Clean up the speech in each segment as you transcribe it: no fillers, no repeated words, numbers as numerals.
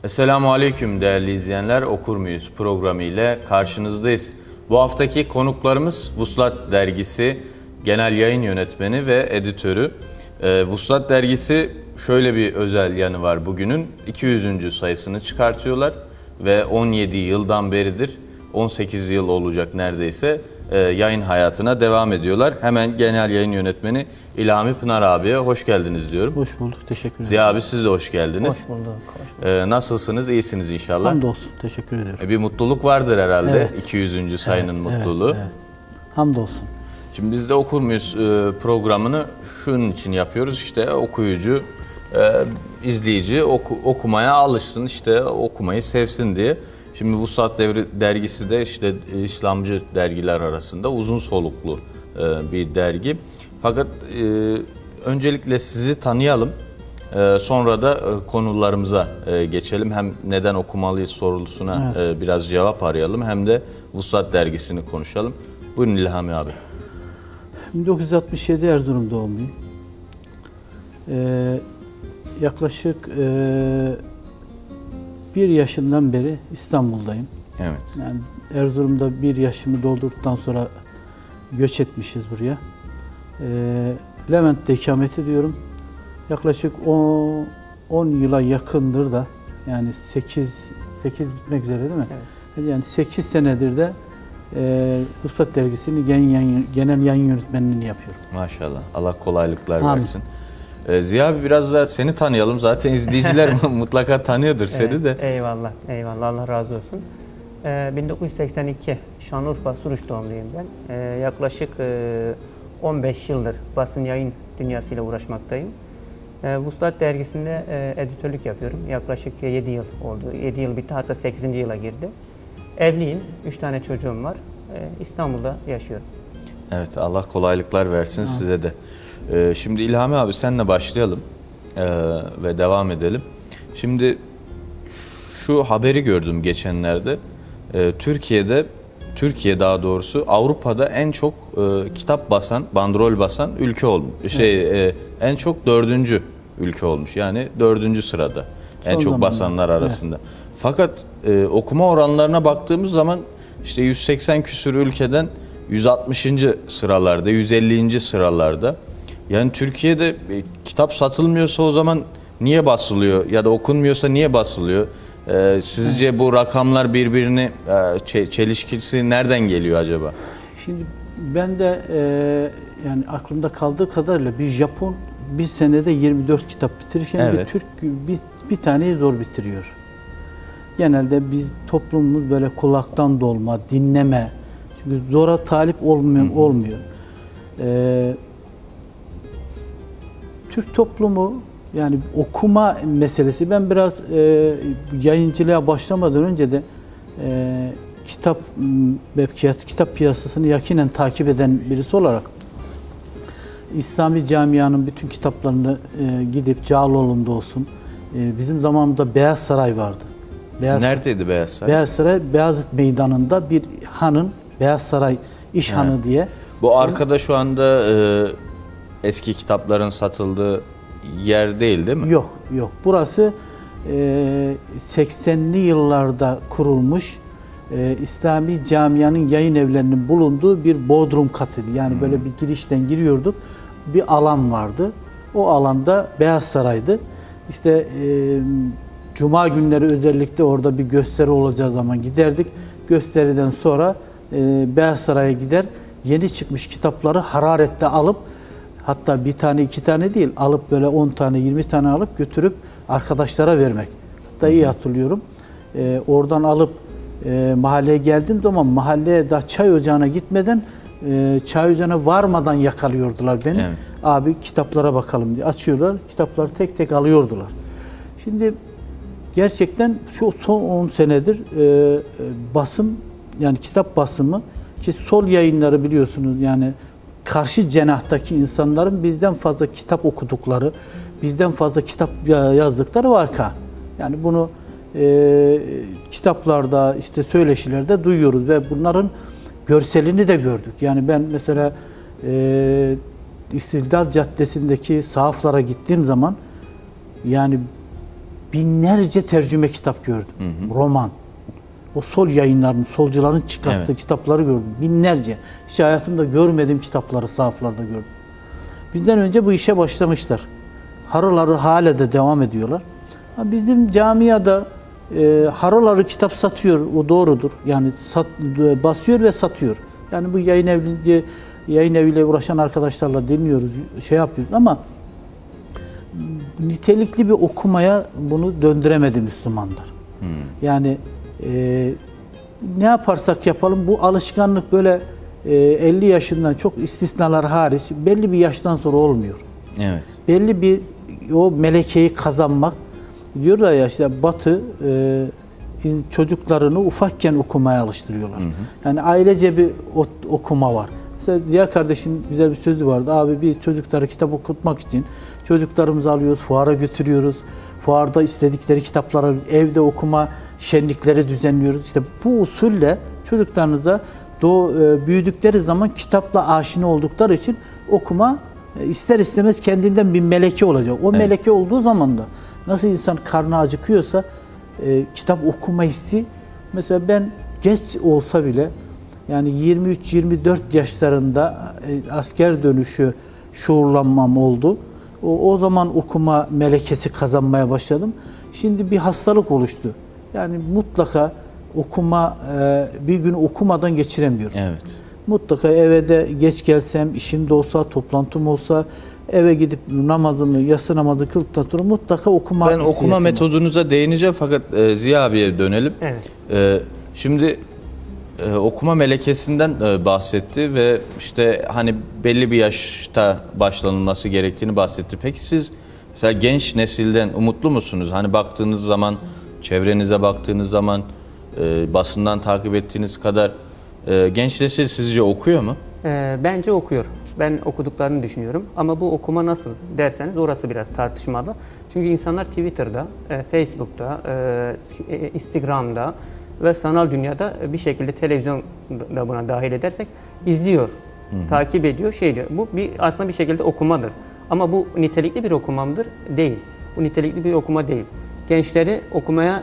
Esselamu Aleyküm değerli izleyenler, Okur Muyuz programı ile karşınızdayız. Bu haftaki konuklarımız Vuslat Dergisi Genel Yayın Yönetmeni ve Editörü. Vuslat Dergisi şöyle bir özel yanı var bugünün. 200. sayısını çıkartıyorlar ve 17 yıldan beridir, 18 yıl olacak neredeyse, yayın hayatına devam ediyorlar. Hemen Genel Yayın Yönetmeni İlhami Pınar abiye hoş geldiniz diyorum. Hoş bulduk, teşekkür ederim. Ziya abi siz de hoş geldiniz. Hoş bulduk. Hoş bulduk. Nasılsınız? İyisiniz inşallah. Hamdolsun, teşekkür ediyorum. Bir mutluluk vardır herhalde, Evet. 200. sayının mutluluğu. Evet. Hamdolsun. Şimdi biz de Okur Muyuz programını şunun için yapıyoruz. İşte okuyucu, izleyici okumaya alışsın, işte okumayı sevsin diye. Şimdi Vuslat Dergisi de işte İslamcı dergiler arasında uzun soluklu bir dergi. Fakat öncelikle sizi tanıyalım. Sonra da konularımıza geçelim. Hem neden okumalıyız sorusuna biraz cevap arayalım, hem de Vuslat Dergisi'ni konuşalım. Buyurun İlhami abi. 1967 Erzurum doğumluyum. Yaklaşık 1 yaşından beri İstanbul'dayım. Evet. Yani Erzurum'da 1 yaşımı doldurduktan sonra göç etmişiz buraya. Levent'te ikamet ediyorum. Yaklaşık 10 yıla yakındır da, yani 8 bitmek üzere değil mi? Evet. Yani 8 senedir de Vuslat Dergisi'nin genel yayın yönetmenliğini yapıyorum. Maşallah. Allah kolaylıklar versin. Ziya abi, biraz da seni tanıyalım. Zaten izleyiciler mutlaka tanıyordur seni de. Eyvallah, eyvallah. Allah razı olsun. 1982 Şanlıurfa Suruç doğumluyum ben. Yaklaşık 15 yıldır basın yayın dünyasıyla uğraşmaktayım. Vuslat Dergisi'nde editörlük yapıyorum. Yaklaşık 7 yıl oldu. 7 yıl bitti, hatta 8. yıla girdi. Evliyim, 3 tane çocuğum var. İstanbul'da yaşıyorum. Evet, Allah kolaylıklar versin size de. Şimdi İlhami abi, seninle başlayalım ve devam edelim. Şimdi şu haberi gördüm geçenlerde. Türkiye daha doğrusu Avrupa'da en çok kitap basan, bandrol basan ülke olmuş. En çok 4. ülke olmuş. Yani 4. sırada. En çok basanlar arasında. Evet. Fakat okuma oranlarına baktığımız zaman işte 180 küsur ülkeden 160. sıralarda, 150. sıralarda. Yani Türkiye'de kitap satılmıyorsa o zaman niye basılıyor, ya da okunmuyorsa niye basılıyor? Sizce bu rakamlar birbirini çelişkisi nereden geliyor acaba? Şimdi ben de yani aklımda kaldığı kadarıyla bir Japon bir senede 24 kitap bitirirken evet, bir Türk bir taneyi zor bitiriyor. Genelde biz toplumumuz böyle kulaktan dolma, dinleme, çünkü zora talip olmuyor. Türk toplumu, yani okuma meselesi, ben biraz yayıncılığa başlamadan önce de kitap piyasasını yakinen takip eden birisi olarak İslami camianın bütün kitaplarını gidip Cağaloğlu'nda olsun, bizim zamanımızda Beyaz Saray vardı. Neredeydi Beyaz Saray? Beyaz Saray, Beyazıt Meydanı'nda bir hanın, Beyaz Saray İş Hanı diye. Bu arkada şu anda eski kitapların satıldığı yer değil mi? Yok. Burası 80'li yıllarda kurulmuş İslami camianın yayın evlerinin bulunduğu bir bodrum katıydı. Yani böyle bir girişten giriyorduk. Bir alan vardı. O alanda Beyaz Saray'dı. İşte Cuma günleri özellikle orada bir gösteri olacağı zaman giderdik. Gösteriden sonra Beyaz Saray'a gider, yeni çıkmış kitapları hararetle alıp, hatta bir tane 2 tane değil, alıp böyle 10 tane 20 tane alıp götürüp arkadaşlara vermek. Hatta iyi hatırlıyorum. Oradan alıp mahalleye geldiğim zaman, mahalleye daha çay ocağına gitmeden, çay ocağına varmadan yakalıyordular beni. Evet. Abi kitaplara bakalım diye açıyorlar. Kitapları tek tek alıyordular. Şimdi gerçekten şu son 10 senedir basım, yani kitap basımı, ki sol yayınları biliyorsunuz, yani karşı cenahtaki insanların bizden fazla kitap okudukları, bizden fazla kitap yazdıkları vaka. Yani bunu kitaplarda, işte söyleşilerde duyuyoruz ve bunların görselini de gördük. Yani ben mesela İstiklal Caddesi'ndeki sahaflara gittiğim zaman, yani binlerce tercüme kitap gördüm. Roman. O sol yayınlarının, solcuların çıkarttığı Evet. kitapları gördüm. Binlerce. Hiç hayatımda görmediğim kitapları sahaflarda gördüm. Bizden önce bu işe başlamışlar. Haroları hala da devam ediyorlar. Bizim camiada haroları kitap satıyor, o doğrudur. Yani basıyor ve satıyor. Yani bu yayın eviyle uğraşan arkadaşlarla dinliyoruz, şey yapıyoruz ama nitelikli bir okumaya bunu döndüremedi Müslümanlar. Yani ne yaparsak yapalım bu alışkanlık böyle 50 yaşından çok istisnalar hariç belli bir yaştan sonra olmuyor. Evet. Belli bir o melekeyi kazanmak, diyorlar ya işte Batı çocuklarını ufakken okumaya alıştırıyorlar. Yani ailece bir okuma var. Mesela Ziya kardeşin güzel bir sözü vardı. Abi biz çocukları kitap okutmak için çocuklarımızı alıyoruz, fuara götürüyoruz. Fuarda istedikleri kitapları evde okuma şenlikleri düzenliyoruz. İşte bu usulle çocuklarınıza büyüdükleri zaman kitapla aşina oldukları için okuma ister istemez kendinden bir meleke olacak. O meleke olduğu zaman da nasıl insan karnı acıkıyorsa kitap okuma hissi, mesela ben geç olsa bile yani 23-24 yaşlarında asker dönüşü şuurlanmam oldu. O zaman okuma melekesi kazanmaya başladım. Şimdi bir hastalık oluştu. Yani mutlaka okuma, bir gün okumadan geçiremiyorum. Evet. Mutlaka eve de geç gelsem, işim de olsa, toplantım olsa, eve gidip yatsı namazı kıldıktan sonra mutlaka okuma. Ben okuma metodunuza değineceğim fakat Ziya abiye dönelim. Evet. Şimdi okuma melekesinden bahsetti ve işte hani belli bir yaşta başlanılması gerektiğini bahsetti. Peki siz mesela genç nesilden umutlu musunuz? Hani baktığınız zaman, çevrenize baktığınız zaman, basından takip ettiğiniz kadar genç nesil sizce okuyor mu? Bence okuyor. Ben okuduklarını düşünüyorum. Ama bu okuma nasıl derseniz orası biraz tartışmalı. Çünkü insanlar Twitter'da, Facebook'ta, Instagram'da ve sanal dünyada bir şekilde televizyonda buna dahil edersek izliyor, takip ediyor, şey diyor. Bu aslında bir şekilde okumadır. Ama bu nitelikli bir okuma mıdır? Değil. Bu nitelikli bir okuma değil. Gençleri okumaya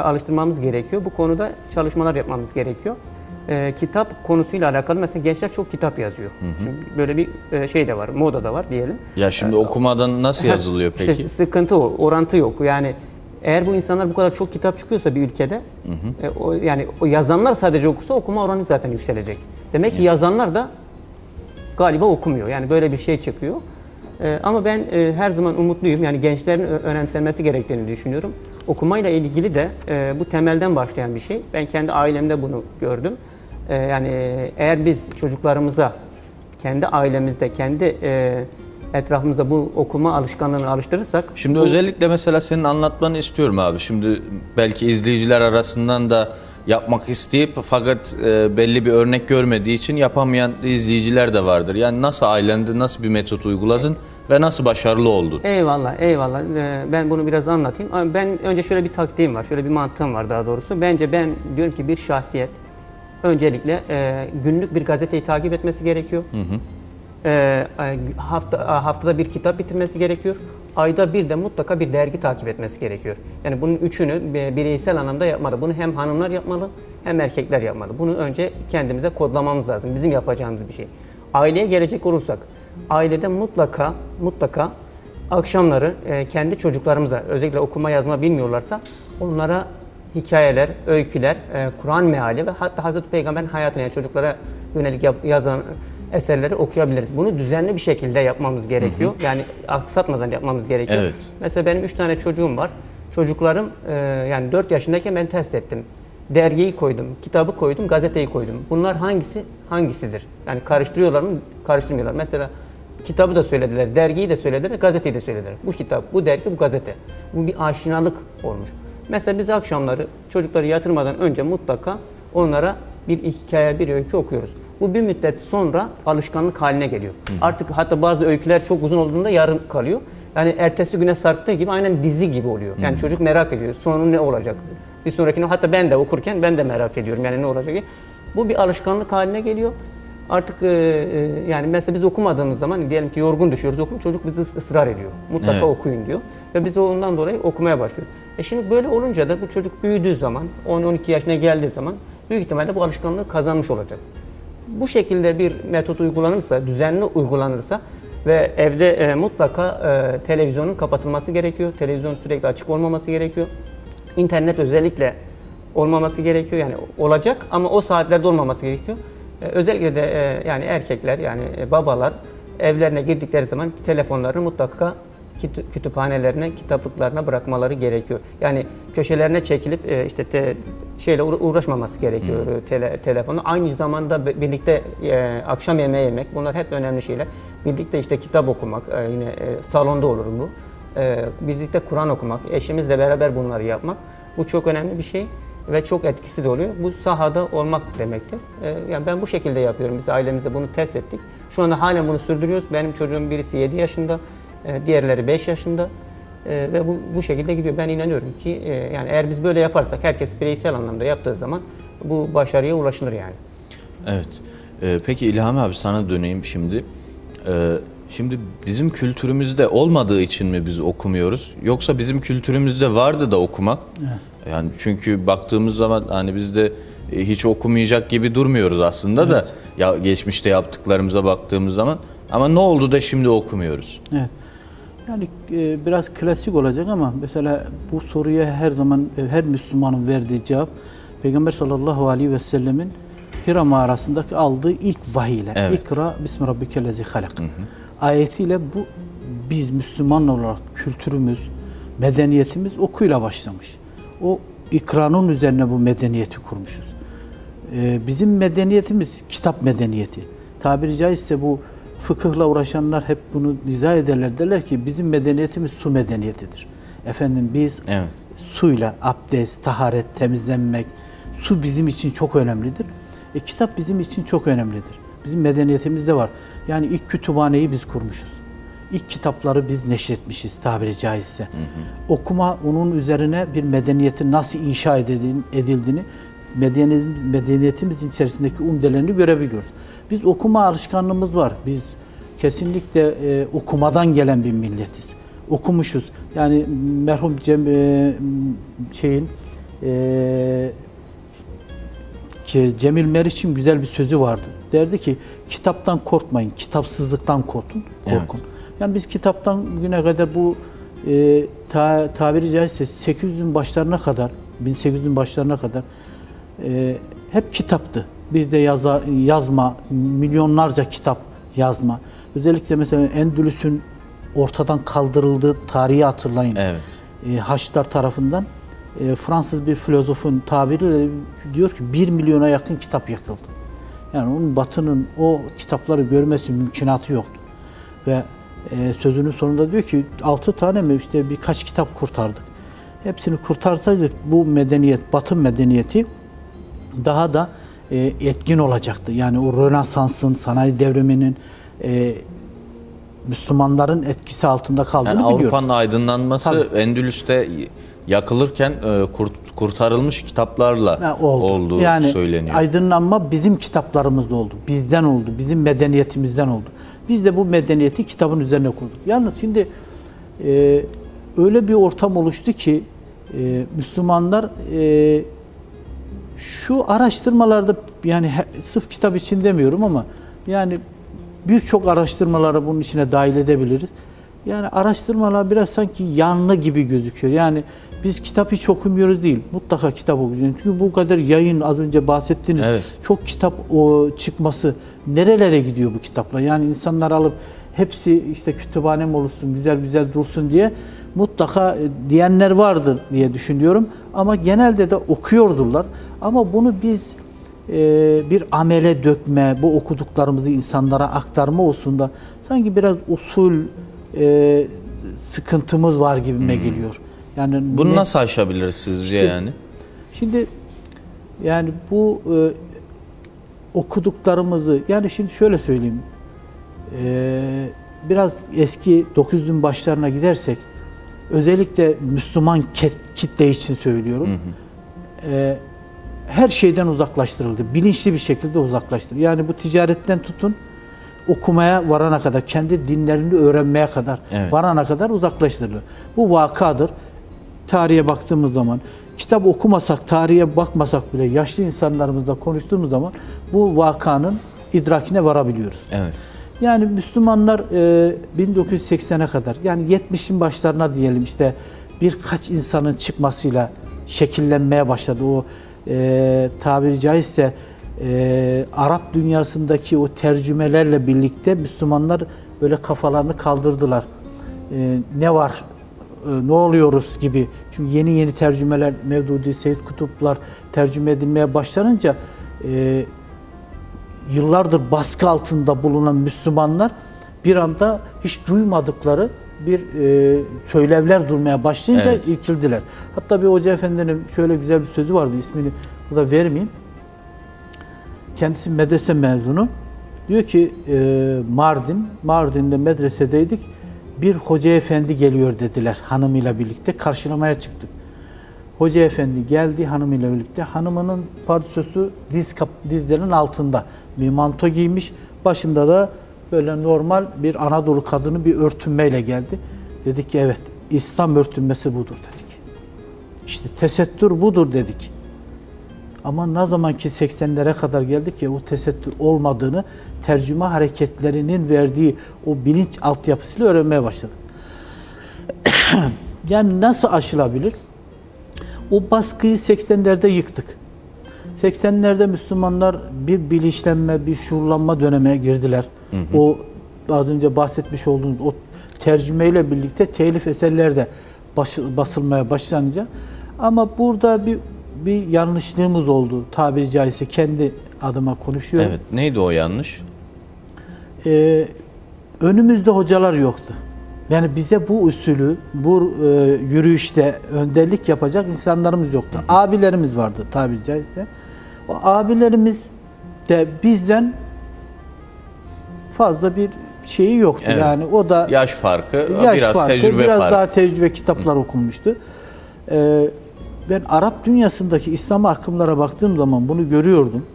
alıştırmamız gerekiyor. Bu konuda çalışmalar yapmamız gerekiyor. Kitap konusuyla alakalı mesela gençler çok kitap yazıyor. Şimdi böyle bir şey de var, moda da var diyelim. Ya şimdi okumadan nasıl yazılıyor peki? İşte sıkıntı o, orantı yok. Yani eğer bu insanlar bu kadar çok kitap çıkıyorsa bir ülkede, yani o yazanlar sadece okusa okuma oranı zaten yükselecek. Demek ki yazanlar da galiba okumuyor. Yani böyle bir şey çıkıyor. Ama ben her zaman umutluyum. Yani gençlerin önemsenmesi gerektiğini düşünüyorum. Okumayla ilgili de bu temelden başlayan bir şey. Ben kendi ailemde bunu gördüm. Yani eğer biz çocuklarımıza kendi ailemizde, kendi etrafımızda bu okuma alışkanlığını alıştırırsak... Şimdi özellikle mesela senin anlatmanı istiyorum abi. Şimdi belki izleyiciler arasından da yapmak isteyip fakat belli bir örnek görmediği için yapamayan izleyiciler de vardır. Yani nasıl ailende, nasıl bir metot uyguladın ve nasıl başarılı oldun? Eyvallah, eyvallah. Ben bunu biraz anlatayım. Ama ben önce şöyle bir taktiğim var, şöyle bir mantığım var daha doğrusu. Bence ben diyorum ki bir şahsiyet öncelikle günlük bir gazeteyi takip etmesi gerekiyor. Haftada bir kitap bitirmesi gerekiyor. Ayda bir de mutlaka bir dergi takip etmesi gerekiyor. Yani bunun üçünü bireysel anlamda yapmalı. Bunu hem hanımlar yapmalı hem erkekler yapmalı. Bunu önce kendimize kodlamamız lazım. Bizim yapacağımız bir şey. Aileye gelecek olursak, ailede mutlaka akşamları kendi çocuklarımıza, özellikle okuma yazma bilmiyorlarsa onlara hikayeler, öyküler, Kur'an meali ve hatta Hazreti Peygamber'in hayatını, yani çocuklara yönelik yazan eserleri okuyabiliriz. Bunu düzenli bir şekilde yapmamız gerekiyor. Yani aksatmadan yapmamız gerekiyor. Evet. Mesela benim 3 tane çocuğum var. Çocuklarım yani 4 yaşındayken ben test ettim. Dergiyi koydum, kitabı koydum, gazeteyi koydum. Bunlar hangisidir? Yani karıştırıyorlar mı? Karıştırmıyorlar. Mesela kitabı da söylediler, dergiyi de söylediler, gazeteyi de söylediler. Bu kitap, bu dergi, bu gazete. Bu bir aşinalık olmuş. Mesela biz akşamları çocukları yatırmadan önce mutlaka onlara bir hikaye, bir öykü okuyoruz. Bu bir müddet sonra alışkanlık haline geliyor. Artık hatta bazı öyküler çok uzun olduğunda yarım kalıyor. Yani ertesi güne sarktığı gibi aynen dizi gibi oluyor. Yani çocuk merak ediyor. Sonu ne olacak? Bir sonrakini hatta ben de okurken ben de merak ediyorum. Yani ne olacak diye. Bu bir alışkanlık haline geliyor. Artık yani mesela biz okumadığımız zaman diyelim ki yorgun düşüyoruz, çocuk bizi ısrar ediyor. Mutlaka Evet. okuyun diyor. Ve biz ondan dolayı okumaya başlıyoruz. Şimdi böyle olunca da bu çocuk büyüdüğü zaman, 10-12 yaşına geldiği zaman büyük ihtimalle bu alışkanlığı kazanmış olacak. Bu şekilde bir metot uygulanırsa, düzenli uygulanırsa ve evde mutlaka televizyonun kapatılması gerekiyor. Televizyon sürekli açık olmaması gerekiyor. İnternet özellikle olmaması gerekiyor. Yani olacak ama o saatlerde olmaması gerekiyor. Özellikle de yani erkekler, yani babalar evlerine girdikleri zaman telefonlarını mutlaka kütüphanelerine, kitaplıklarına bırakmaları gerekiyor. Yani köşelerine çekilip işte şeyle uğraşmaması gerekiyor telefonu. Aynı zamanda birlikte akşam yemeği yemek, bunlar hep önemli şeyler. Birlikte işte kitap okumak, yine salonda olur bu. Birlikte Kur'an okumak, eşimizle beraber bunları yapmak. Bu çok önemli bir şey ve çok etkisi de oluyor. Bu sahada olmak demektir. Yani ben bu şekilde yapıyorum. Biz ailemizde bunu test ettik. Şu anda halen bunu sürdürüyoruz. Benim çocuğum birisi 7 yaşında, diğerleri 5 yaşında ve bu şekilde gidiyor. Ben inanıyorum ki yani eğer biz böyle yaparsak, herkes bireysel anlamda yaptığı zaman bu başarıya ulaşılır yani. Evet. Peki İlhami abi, sana döneyim şimdi. Şimdi bizim kültürümüzde olmadığı için mi biz okumuyoruz? Yoksa bizim kültürümüzde vardı da okumak. Evet. Yani çünkü baktığımız zaman hani biz de hiç okumayacak gibi durmuyoruz aslında, evet, da ya geçmişte yaptıklarımıza baktığımız zaman, ama ne oldu da şimdi okumuyoruz? Evet. Yani biraz klasik olacak ama mesela bu soruya her zaman her Müslümanın verdiği cevap Peygamber sallallahu aleyhi ve sellemin Hira mağarasındaki aldığı ilk vahiyle. Evet. İkra bismi rabbikellezi halak. Ayetiyle bu biz Müslüman olarak kültürümüz, medeniyetimiz okuyla başlamış. O ikranın üzerine bu medeniyeti kurmuşuz. Bizim medeniyetimiz kitap medeniyeti. Tabiri caizse bu fıkıhla uğraşanlar hep bunu izah ederler. Derler ki bizim medeniyetimiz su medeniyetidir. Efendim biz, evet, suyla abdest, taharet, temizlenmek, su bizim için çok önemlidir. Kitap bizim için çok önemlidir. Bizim medeniyetimizde var. Yani ilk kütüphaneyi biz kurmuşuz. İlk kitapları biz neşretmişiz tabiri caizse. Okuma, onun üzerine bir medeniyetin nasıl inşa edildiğini, medeniyetimizin içerisindeki umdelerini görebiliyoruz. Biz okuma alışkanlığımız var. Biz kesinlikle okumadan gelen bir milletiz. Okumuşuz. Yani merhum Cemil Meriç'in güzel bir sözü vardı. Derdi ki kitaptan korkmayın, kitapsızlıktan korkun. Evet. Yani biz kitaptan bugüne kadar bu tabiri caizse 800'ün başlarına kadar, 1800'ün başlarına kadar hep kitaptı. Bizde yazma, milyonlarca kitap yazma. Özellikle mesela Endülüs'ün ortadan kaldırıldığı tarihi hatırlayın. Evet. Haçlılar tarafından Fransız bir filozofun tabiriyle diyor ki 1 milyona yakın kitap yakıldı. Yani onun Batı'nın o kitapları görmesi mümkünatı yoktu. Ve sözünün sonunda diyor ki 6 tane mi işte birkaç kitap kurtardık. Hepsini kurtarsaydık bu medeniyet, Batı medeniyeti daha da etkin olacaktı. Yani o Rönesans'ın, sanayi devriminin Müslümanların etkisi altında kaldığını yani biliyoruz. Avrupa'nın aydınlanması, tabii, Endülüs'te yakılırken kurtarılmış kitaplarla olduğu yani söyleniyor. Aydınlanma bizim kitaplarımızda oldu. Bizden oldu. Bizim medeniyetimizden oldu. Biz de bu medeniyeti kitabın üzerine kurduk. Yalnız şimdi öyle bir ortam oluştu ki Müslümanlar şu araştırmalarda, yani sırf kitap için demiyorum ama yani birçok araştırmaları bunun içine dahil edebiliriz. Yani araştırmalar biraz sanki yanlı gibi gözüküyor. Yani biz kitap hiç okumuyoruz değil. Mutlaka kitap okuyoruz. Çünkü bu kadar yayın, az önce bahsettiğiniz, evet, çok kitap çıkması nerelere gidiyor bu kitaplar? Yani insanlar alıp hepsi işte kütüphanem olsun, güzel güzel dursun diye mutlaka diyenler vardır diye düşünüyorum. Ama genelde de okuyordurlar. Ama bunu biz bir amele dökme, bu okuduklarımızı insanlara aktarma olsun da sanki biraz usul sıkıntımız var gibime geliyor. Yani bunu nasıl aşabiliriz sizce işte, yani? Şimdi yani bu okuduklarımızı, yani şimdi şöyle söyleyeyim, biraz eski 900'ün başlarına gidersek, özellikle Müslüman kitle için söylüyorum. her şeyden uzaklaştırıldı. Bilinçli bir şekilde uzaklaştırıldı. Yani bu ticaretten tutun, okumaya varana kadar, kendi dinlerini öğrenmeye kadar varana kadar uzaklaştırıldı. Bu vakadır. Tarihe baktığımız zaman, kitap okumasak, tarihe bakmasak bile yaşlı insanlarımızla konuştuğumuz zaman bu vakanın idrakine varabiliyoruz. Evet. Yani Müslümanlar 1980'e kadar, yani 70'in başlarına diyelim, işte birkaç insanın çıkmasıyla şekillenmeye başladı. O tabiri caizse Arap dünyasındaki o tercümelerle birlikte Müslümanlar böyle kafalarını kaldırdılar. Ne var, ne oluyoruz gibi. Çünkü yeni yeni tercümeler, Mevdudi, Seyyid Kutuplar tercüme edilmeye başlanınca yıllardır baskı altında bulunan Müslümanlar bir anda hiç duymadıkları bir söylevler durmaya başlayınca irkildiler. Hatta bir hoca efendinin şöyle güzel bir sözü vardı, ismini burada vermeyeyim. Kendisi medrese mezunu. Diyor ki Mardin'de medresedeydik. Bir hoca efendi geliyor dediler hanımıyla birlikte. Karşılamaya çıktık. Hoca efendi geldi hanımıyla birlikte. Hanımının pardösüsü dizlerinin altında bir manto giymiş. Başında da böyle normal bir Anadolu kadını bir örtünmeyle geldi. Dedik ki evet, İslam örtünmesi budur dedik. İşte tesettür budur dedik. Ama ne zaman ki 80'lere kadar geldik ya, o tesettür olmadığını tercüme hareketlerinin verdiği o bilinç altyapısıyla öğrenmeye başladık. Yani nasıl aşılabilir? O baskıyı 80'lerde yıktık. 80'lerde Müslümanlar bir bilinçlenme, bir şuurlanma dönemine girdiler. O az önce bahsetmiş olduğunuz o tercümeyle birlikte telif eserler de basılmaya başlanınca. Ama burada bir yanlışlığımız oldu. Tabiri caizse kendi adıma konuşuyorum. Evet. Neydi o yanlış? Önümüzde hocalar yoktu. Yani bize bu usulü, bu yürüyüşte önderlik yapacak insanlarımız yoktu. Abilerimiz vardı tabiri caizse. O abilerimiz de bizden fazla bir şeyi yoktu. Evet. Yani o da Yaş farkı, biraz tecrübe biraz farkı. daha tecrübe kitaplar okunmuştu. Ben Arap dünyasındaki İslam akımlara baktığım zaman bunu görüyordum.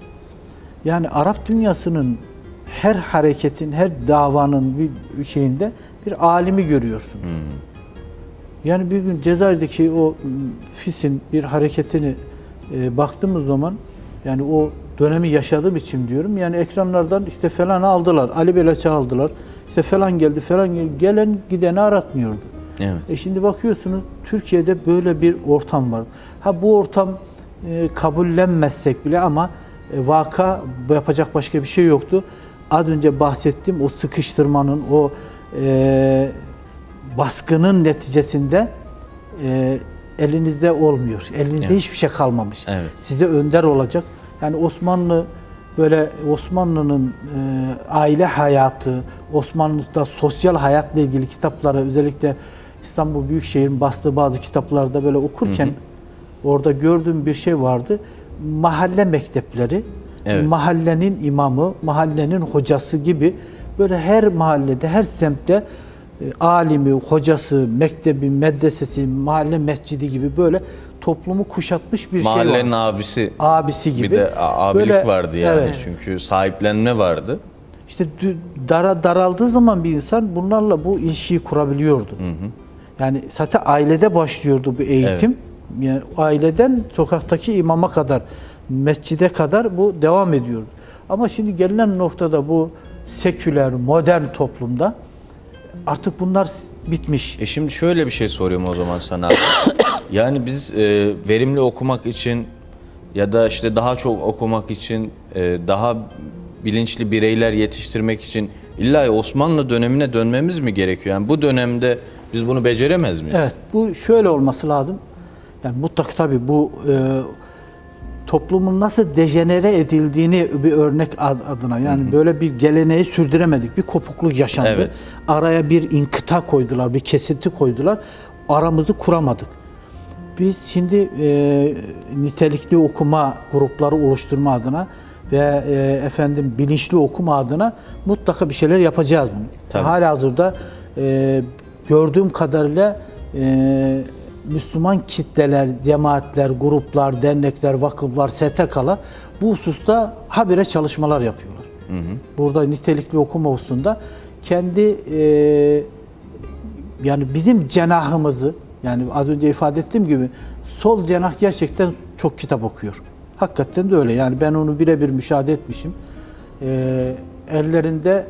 Yani Arap dünyasının her hareketin, her davanın bir şeyinde bir alimi görüyorsun. Yani bir gün Cezayir'deki o FİS'in bir hareketini baktığımız zaman, yani o dönemi yaşadığım için diyorum. Yani ekranlardan işte falanı aldılar, Ali Belaç'ı aldılar. İşte falan geldi, falan geldi. Gelen gideni aratmıyordu. Evet. Şimdi bakıyorsunuz Türkiye'de böyle bir ortam var. Ha bu ortam kabullenmezsek bile ama vaka yapacak başka bir şey yoktu. Az önce bahsettiğim o sıkıştırmanın, o baskının neticesinde elinizde olmuyor. Elinizde hiçbir şey kalmamış. Evet. Size önder olacak. Yani Osmanlı'nın aile hayatı, Osmanlı'da sosyal hayatla ilgili kitapları, özellikle İstanbul Büyükşehir'in bastığı bazı kitaplarda böyle okurken orada gördüğüm bir şey vardı. Mahalle mektepleri, mahallenin imamı, mahallenin hocası gibi böyle her mahallede, her semtte alimi, hocası, mektebi, medresesi, mahalle mescidi gibi böyle toplumu kuşatmış bir Mahallenin şey var. Abisi gibi. Bir de abilik böyle, vardı yani, çünkü sahiplenme vardı. İşte daraldığı zaman bir insan bunlarla bu ilişkiyi kurabiliyordu. Yani zaten ailede başlıyordu bu eğitim. Yani aileden sokaktaki imama kadar, mescide kadar bu devam ediyordu. Ama şimdi gelinen noktada bu seküler, modern toplumda artık bunlar bitmiş. Şimdi şöyle bir şey soruyorum o zaman sana. Yani biz verimli okumak için ya da işte daha çok okumak için, daha bilinçli bireyler yetiştirmek için illa Osmanlı dönemine dönmemiz mi gerekiyor? Yani bu dönemde biz bunu beceremez miyiz? Evet, bu şöyle olması lazım. Yani mutlaka tabii bu toplumun nasıl dejenere edildiğini bir örnek adına, yani böyle bir geleneği sürdüremedik. Bir kopukluk yaşandı. Evet. Araya bir inkıta koydular, bir kesinti koydular. Aramızı kuramadık. Biz şimdi nitelikli okuma grupları oluşturma adına ve bilinçli okuma adına mutlaka bir şeyler yapacağız bunu. Tabii. Halihazırda gördüğüm kadarıyla Müslüman kitleler, cemaatler, gruplar, dernekler, vakıflar, STK'lar bu hususta habire çalışmalar yapıyorlar. Burada nitelikli okuma hususunda kendi yani bizim cenahımızı, yani az önce ifade ettiğim gibi sol cenah gerçekten çok kitap okuyor. Hakikaten de öyle. Yani ben onu birebir müşahede etmişim. Ellerinde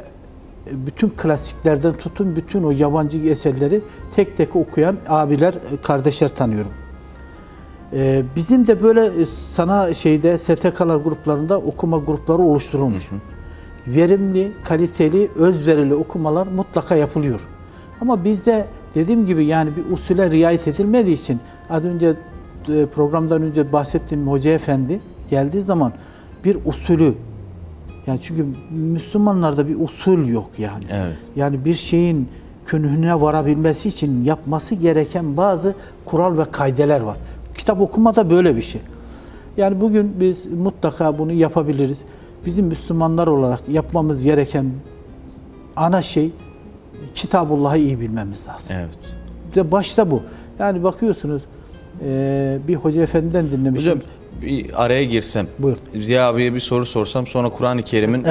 bütün klasiklerden tutun bütün o yabancı eserleri tek tek okuyan abiler, kardeşler tanıyorum. Bizim de böyle sana STK'lar gruplarında okuma grupları oluşturulmuş. Verimli, kaliteli, özverili okumalar mutlaka yapılıyor. Ama bizde dediğim gibi yani bir usule riayet edilmediği için az önce programdan önce bahsettiğim Hoca Efendi geldiği zaman bir usulü, yani çünkü Müslümanlarda bir usul yok yani. Evet. Yani bir şeyin künhüne varabilmesi için yapması gereken bazı kural ve kaideler var. Kitap okuma da böyle bir şey. Yani bugün biz mutlaka bunu yapabiliriz. Bizim Müslümanlar olarak yapmamız gereken ana şey Kitabullah'ı iyi bilmemiz lazım. Evet. De başta bu. Yani bakıyorsunuz bir Hoca Efendi'den dinlemişim. Hocam bir araya girsem. Buyur. Ziya abiye bir soru sorsam sonra Kur'an-ı Kerim'in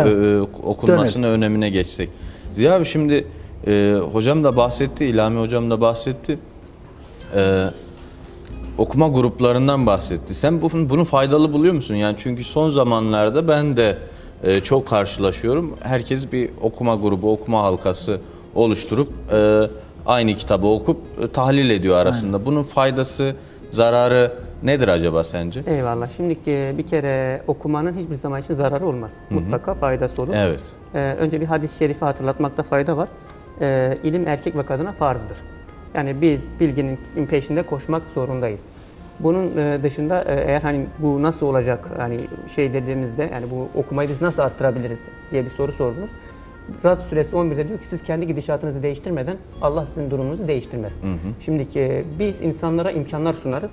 okunmasının önemine geçsek. Ziya abi şimdi hocam da bahsetti, İlhami hocam da bahsetti. Okuma gruplarından bahsetti. Sen bunu faydalı buluyor musun? Yani çünkü son zamanlarda ben de çok karşılaşıyorum. Herkes bir okuma grubu, okuma halkası oluşturup aynı kitabı okup tahlil ediyor arasında. Aynen. Bunun faydası, zararı nedir acaba sence? Eyvallah. Şimdi bir kere okumanın hiçbir zaman için zararı olmaz. Mutlaka faydası olur. Evet. Önce bir hadis-i şerifi hatırlatmakta fayda var. İlim erkek ve kadına farzdır. Yani biz bilginin peşinde koşmak zorundayız. Bunun dışında eğer hani bu nasıl olacak hani dediğimizde yani bu okumayı biz nasıl arttırabiliriz diye bir soru sordunuz. Rad suresi 11'de diyor ki siz kendi gidişatınızı değiştirmeden Allah sizin durumunuzu değiştirmez. Şimdiki biz insanlara imkanlar sunarız.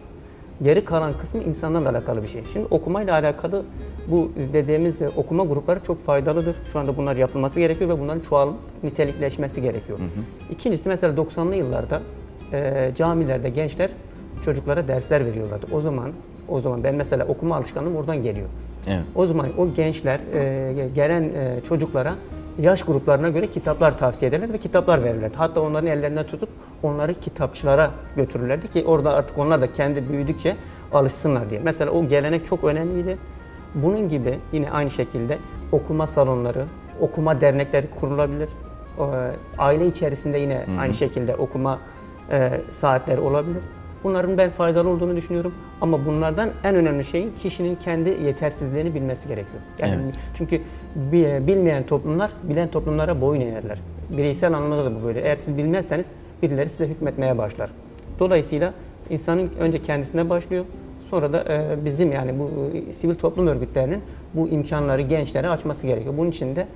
Geri kalan kısmı insanlarla alakalı bir şey. Şimdi okumayla alakalı bu dediğimiz okuma grupları çok faydalıdır. Şu anda bunlar yapılması gerekiyor ve bunların çoğalıp nitelikleşmesi gerekiyor. İkincisi mesela 90'lı yıllarda camilerde gençler çocuklara dersler veriyorlardı. O zaman ben mesela okuma alışkanlığım oradan geliyor. Evet. O zaman o gençler gelen çocuklara yaş gruplarına göre kitaplar tavsiye ederler ve kitaplar verirlerdi. Hatta onların ellerinden tutup onları kitapçılara götürürlerdi ki orada artık onlar da kendi büyüdükçe alışsınlar diye. Mesela o gelenek çok önemliydi. Bunun gibi yine aynı şekilde okuma salonları, okuma dernekleri kurulabilir. Aile içerisinde yine aynı şekilde okuma saatleri olabilir. Bunların ben faydalı olduğunu düşünüyorum. Ama bunlardan en önemli şeyin kişinin kendi yetersizliğini bilmesi gerekiyor. Yani çünkü bilmeyen toplumlar bilen toplumlara boyun eğerler. Bireysel anlamda da bu böyle. Eğer siz bilmezseniz birileri size hükmetmeye başlar. Dolayısıyla insanın önce kendisine başlıyor. Sonra da bizim yani bu sivil toplum örgütlerinin bu imkanları gençlere açması gerekiyor. Bunun için de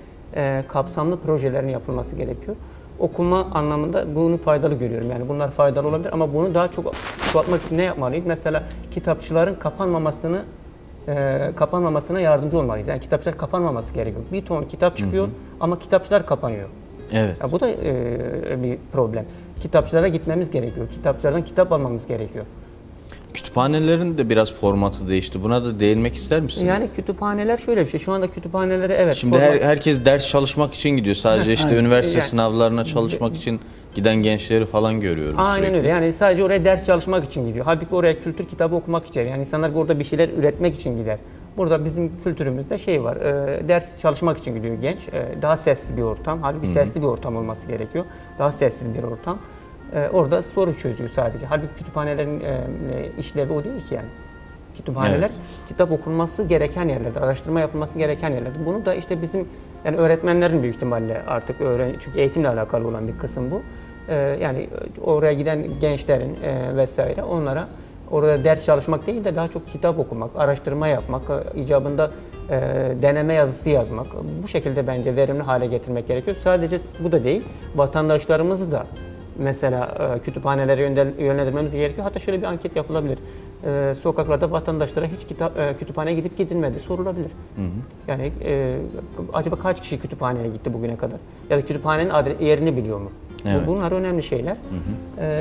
kapsamlı projelerin yapılması gerekiyor. Okuma anlamında bunu faydalı görüyorum. Yani bunlar faydalı olabilir ama bunu daha çok çoğaltmak için ne yapmalıyız? Mesela kitapçıların kapanmamasına yardımcı olmalıyız. Yani kitapçılar kapanmaması gerekiyor. Bir ton kitap çıkıyor ama kitapçılar kapanıyor. Evet. Ya bu da bir problem. Kitapçılara gitmemiz gerekiyor. Kitapçılardan kitap almamız gerekiyor. Kütüphanelerin de biraz formatı değişti. Buna da değinmek ister misin? Yani kütüphaneler şöyle bir şey. Şu anda kütüphanelere evet. Şimdi herkes ders çalışmak için gidiyor. Sadece işte üniversite sınavlarına çalışmak için giden gençleri falan görüyorum. Aynen sürekli. öyle. Yani sadece oraya ders çalışmak için gidiyor. Halbuki oraya kültür kitabı okumak için. Yani insanlar orada bir şeyler üretmek için gider. Burada bizim kültürümüzde var. Ders çalışmak için gidiyor genç. Daha sessiz bir ortam. Halbuki sesli bir ortam olması gerekiyor. Daha sessiz bir ortam. Orada soru çözüyor sadece. Halbuki kütüphanelerin işlevi o değil ki yani. Kütüphaneler kitap okunması gereken yerlerdir, araştırma yapılması gereken yerlerdir. Bunu da işte bizim yani öğretmenlerin büyük ihtimalle artık çünkü eğitimle alakalı olan bir kısım bu. Yani oraya giden gençlerin vesaire onlara orada ders çalışmak değil de daha çok kitap okumak, araştırma yapmak, icabında deneme yazısı yazmak. Bu şekilde bence verimli hale getirmek gerekiyor. Sadece bu da değil, vatandaşlarımızı da mesela kütüphanelere yönlendirmemiz gerekiyor. Hatta şöyle bir anket yapılabilir. Sokaklarda vatandaşlara hiç kütüphaneye gidip gidilmedi sorulabilir. Yani acaba kaç kişi kütüphaneye gitti bugüne kadar? Ya da kütüphanenin yerini biliyor mu? Evet. Bunlar önemli şeyler.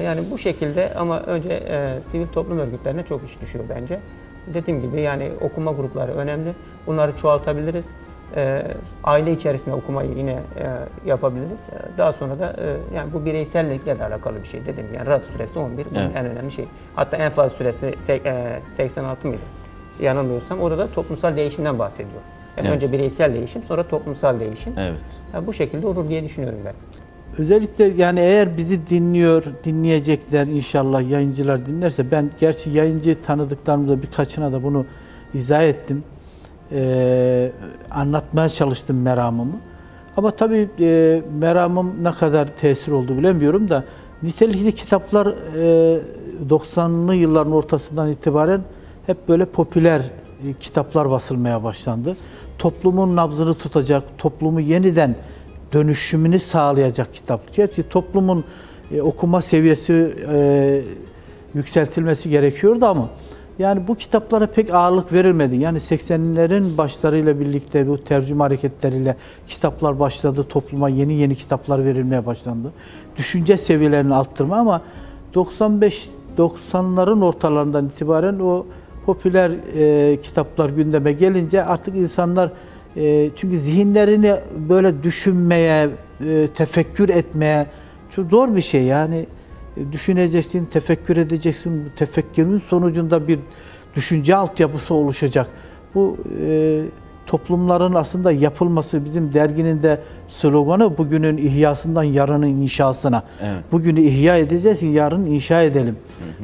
Yani bu şekilde ama önce sivil toplum örgütlerine çok iş düşüyor bence. Dediğim gibi yani okuma grupları önemli. Bunları çoğaltabiliriz. Aile içerisinde okumayı yine yapabiliriz. Daha sonra da yani bu bireysellikle de alakalı bir şey. Dediğim gibi yani Rad suresi 11 bunun en önemli şey. Hatta Enfal suresi 86 mıydı? Yanılmıyorsam orada da toplumsal değişimden bahsediyor. Yani önce bireysel değişim, sonra toplumsal değişim. Evet. Yani bu şekilde olur diye düşünüyorum ben. Özellikle yani eğer bizi dinleyecekler inşallah, yayıncılar dinlerse, ben gerçi yayıncı tanıdıklarımda birkaçına da bunu izah ettim. Anlatmaya çalıştım meramımı. Ama tabii meramım ne kadar tesir oldu bilemiyorum da nitelikli kitaplar 90'lı yılların ortasından itibaren hep böyle popüler kitaplar basılmaya başlandı. Toplumun nabzını tutacak, toplumu yeniden dönüşümünü sağlayacak kitap. Gerçi toplumun okuma seviyesi yükseltilmesi gerekiyordu ama yani bu kitaplara pek ağırlık verilmedi. Yani 80'lerin başlarıyla birlikte bu tercüme hareketleriyle kitaplar başladı. Topluma yeni kitaplar verilmeye başlandı. Düşünce seviyelerini arttırma ama 90'ların ortalarından itibaren o popüler kitaplar gündeme gelince artık insanlar çünkü zihinlerini böyle düşünmeye, tefekkür etmeye çok zor bir şey yani. Düşüneceksin, tefekkür edeceksin. Bu tefekkürün sonucunda bir düşünce altyapısı oluşacak. Bu toplumların aslında yapılması, bizim derginin de sloganı bugünün ihyasından yarının inşasına. Evet. Bugünü ihya edeceğiz, yarın inşa edelim.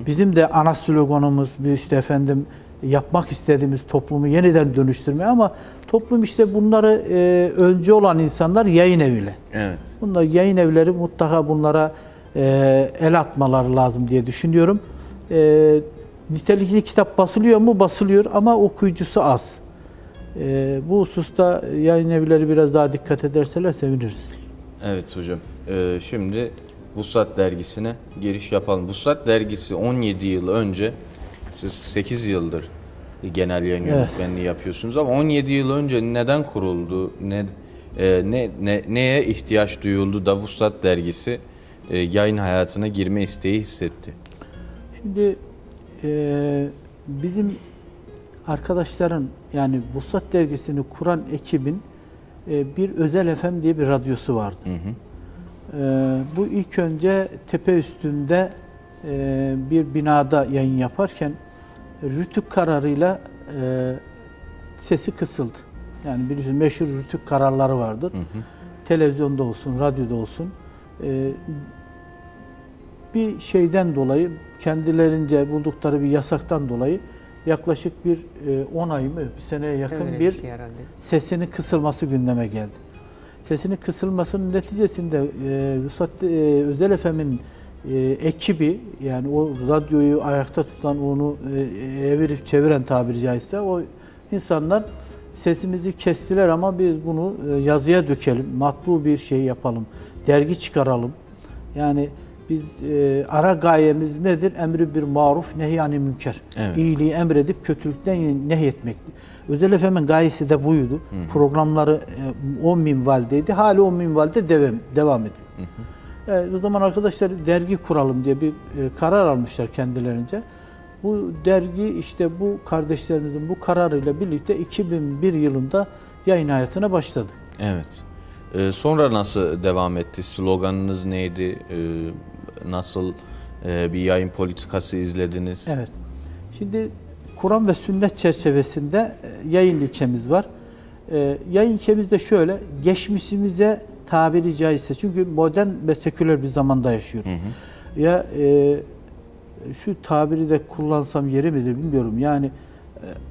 Bizim de ana sloganımız işte efendim yapmak istediğimiz toplumu yeniden dönüştürme ama toplum işte bunları öncü olan insanlar yayın eviyle. Evet. Bunlar yayın evleri mutlaka bunlara el atmaları lazım diye düşünüyorum. Nitelikli kitap basılıyor mu? Basılıyor ama okuyucusu az. Bu hususta yayın evleri biraz daha dikkat ederseler seviniriz. Evet hocam. Şimdi Vuslat dergisine giriş yapalım. Vuslat dergisi 17 yıl önce, siz 8 yıldır genel yayın yönetmenliği yapıyorsunuz ama 17 yıl önce neden kuruldu? Neye ihtiyaç duyuldu da Vuslat dergisi yayın hayatına girme isteği hissetti? Şimdi bizim arkadaşların yani Vuslat dergisini kuran ekibin bir Özel FM diye bir radyosu vardı. Bu ilk önce tepe üstünde bir binada yayın yaparken Rütük kararıyla sesi kısıldı. Yani biliyorsunuz meşhur Rütük kararları vardır. Televizyonda olsun, radyoda olsun. Bir şeyden dolayı, kendilerince buldukları bir yasaktan dolayı yaklaşık bir 10 ay mı, bir seneye yakın bir sesinin kısılması gündeme geldi. Sesinin kısılmasının neticesinde Özel FM'in ekibi, yani o radyoyu ayakta tutan, onu evirip çeviren tabiri caizse, o insanlar sesimizi kestiler ama biz bunu yazıya dökelim, matbu bir şey yapalım, dergi çıkaralım. Yani biz ara gayemiz nedir? Emri bir maruf, nehy-i münker. Evet. İyiliği emredip kötülükten nehyetmekti. Özel FM'in gayesi de buydu. Programları o minvaldeydi. Hali o minvalde devam ediyor. O zaman arkadaşlar dergi kuralım diye bir karar almışlar kendilerince. Bu dergi işte bu kardeşlerimizin bu kararıyla birlikte 2001 yılında yayın hayatına başladı. Evet. Sonra nasıl devam etti? Sloganınız neydi? Nasıl bir yayın politikası izlediniz? Evet. Şimdi Kur'an ve sünnet çerçevesinde yayın ilkemiz var. Yayın ilkemiz de şöyle, geçmişimize tabiri caizse, çünkü modern ve seküler bir zamanda yaşıyoruz. Ya şu tabiri de kullansam yeri midir bilmiyorum. Yani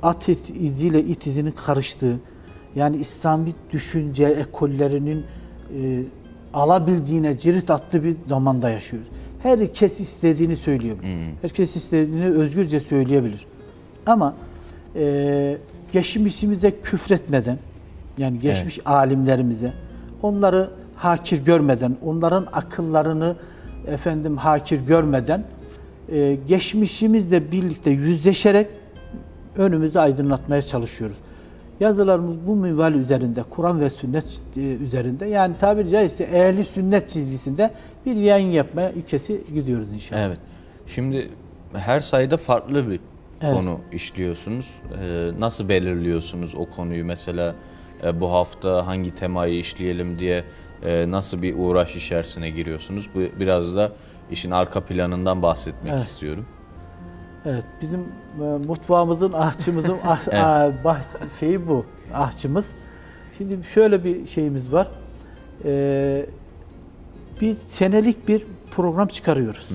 at iziyle it izinin karıştığı, yani İslami düşünce ekollerinin alabildiğine cirit attığı bir zamanda yaşıyoruz. Herkes istediğini söyleyebilir. Herkes istediğini özgürce söyleyebilir. Ama geçmişimize küfretmeden, yani geçmiş alimlerimize, onları hakir görmeden, onların akıllarını hakir görmeden, geçmişimizle birlikte yüzleşerek önümüzü aydınlatmaya çalışıyoruz. Yazılarımız bu minval üzerinde, Kur'an ve sünnet üzerinde, yani tabiri caizse ehli sünnet çizgisinde bir yayın yapmaya ilkesi gidiyoruz inşallah. Evet. Şimdi her sayıda farklı bir konu işliyorsunuz. Nasıl belirliyorsunuz o konuyu? Mesela bu hafta hangi temayı işleyelim diye nasıl bir uğraş içerisine giriyorsunuz? Bu biraz da işin arka planından bahsetmek istiyorum. Evet, bizim mutfağımızın, ahçımızın şeyi bu, ahçımız. Şimdi şöyle bir şeyimiz var. Bir senelik bir program çıkarıyoruz.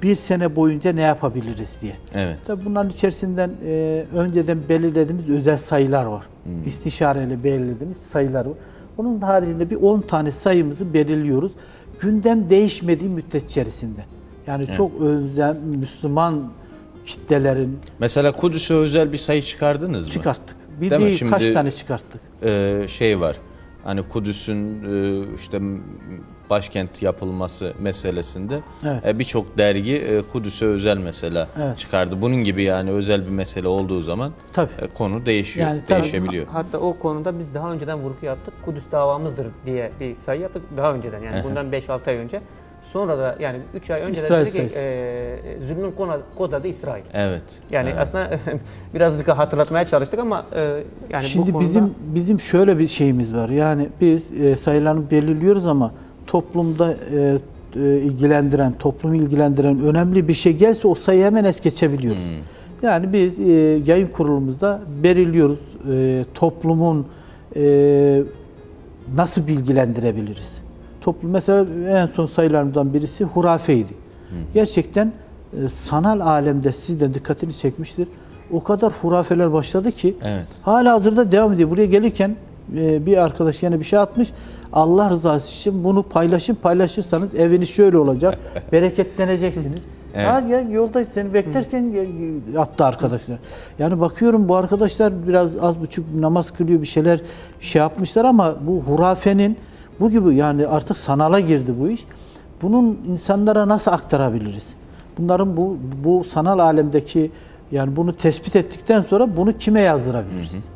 Bir sene boyunca ne yapabiliriz diye. Evet. Tabii bunların içerisinden önceden belirlediğimiz özel sayılar var. İstişareyle belirlediğimiz sayılar var. Onun haricinde bir 10 tane sayımızı belirliyoruz. Gündem değişmediği müddet içerisinde. Yani çok özel Müslüman kitlelerin... Mesela Kudüs'e özel bir sayı çıkardınız mı? Çıkarttık. Bir Değil mi? değil, Şimdi, kaç tane çıkarttık? Şey var. Hani Kudüs'ün işte başkent yapılması meselesinde birçok dergi Kudüs'e özel mesela çıkardı. Bunun gibi yani özel bir mesele olduğu zaman konu değişiyor, yani, değişebiliyor. Hatta o konuda biz daha önceden vurgu yaptık. Kudüs davamızdır diye bir sayı yaptık daha önceden, yani bundan 5-6 ay önce. Sonra da yani 3 ay önce de dedik ki zulmün kod adı İsrail. Evet. Yani aslında biraz hatırlatmaya çalıştık ama yani şimdi bu konuda... bizim şöyle bir şeyimiz var. Yani biz sayılarını belirliyoruz ama toplumda ilgilendiren, toplumu ilgilendiren önemli bir şey gelse o sayıyı hemen es geçebiliyoruz. Yani biz yayın kurulumuzda belirliyoruz toplumun nasıl bilgilendirebiliriz. Toplum mesela en son sayılarımızdan birisi hurafeydi. Gerçekten sanal alemde sizden dikkatini çekmiştir. O kadar hurafeler başladı ki hala hazırda devam ediyor. Buraya gelirken bir arkadaş yine bir şey atmış. Allah rızası için bunu paylaşırsanız eviniz şöyle olacak. Bereketleneceksiniz. Yolda seni beklerken attı arkadaşlar. Yani bakıyorum bu arkadaşlar biraz az buçuk namaz kılıyor, bir şeyler yapmışlar ama bu hurafenin bu gibi, yani artık sanala girdi bu iş. Bunun insanlara nasıl aktarabiliriz? Bunların bu sanal alemdeki, yani bunu tespit ettikten sonra bunu kime yazdırabiliriz?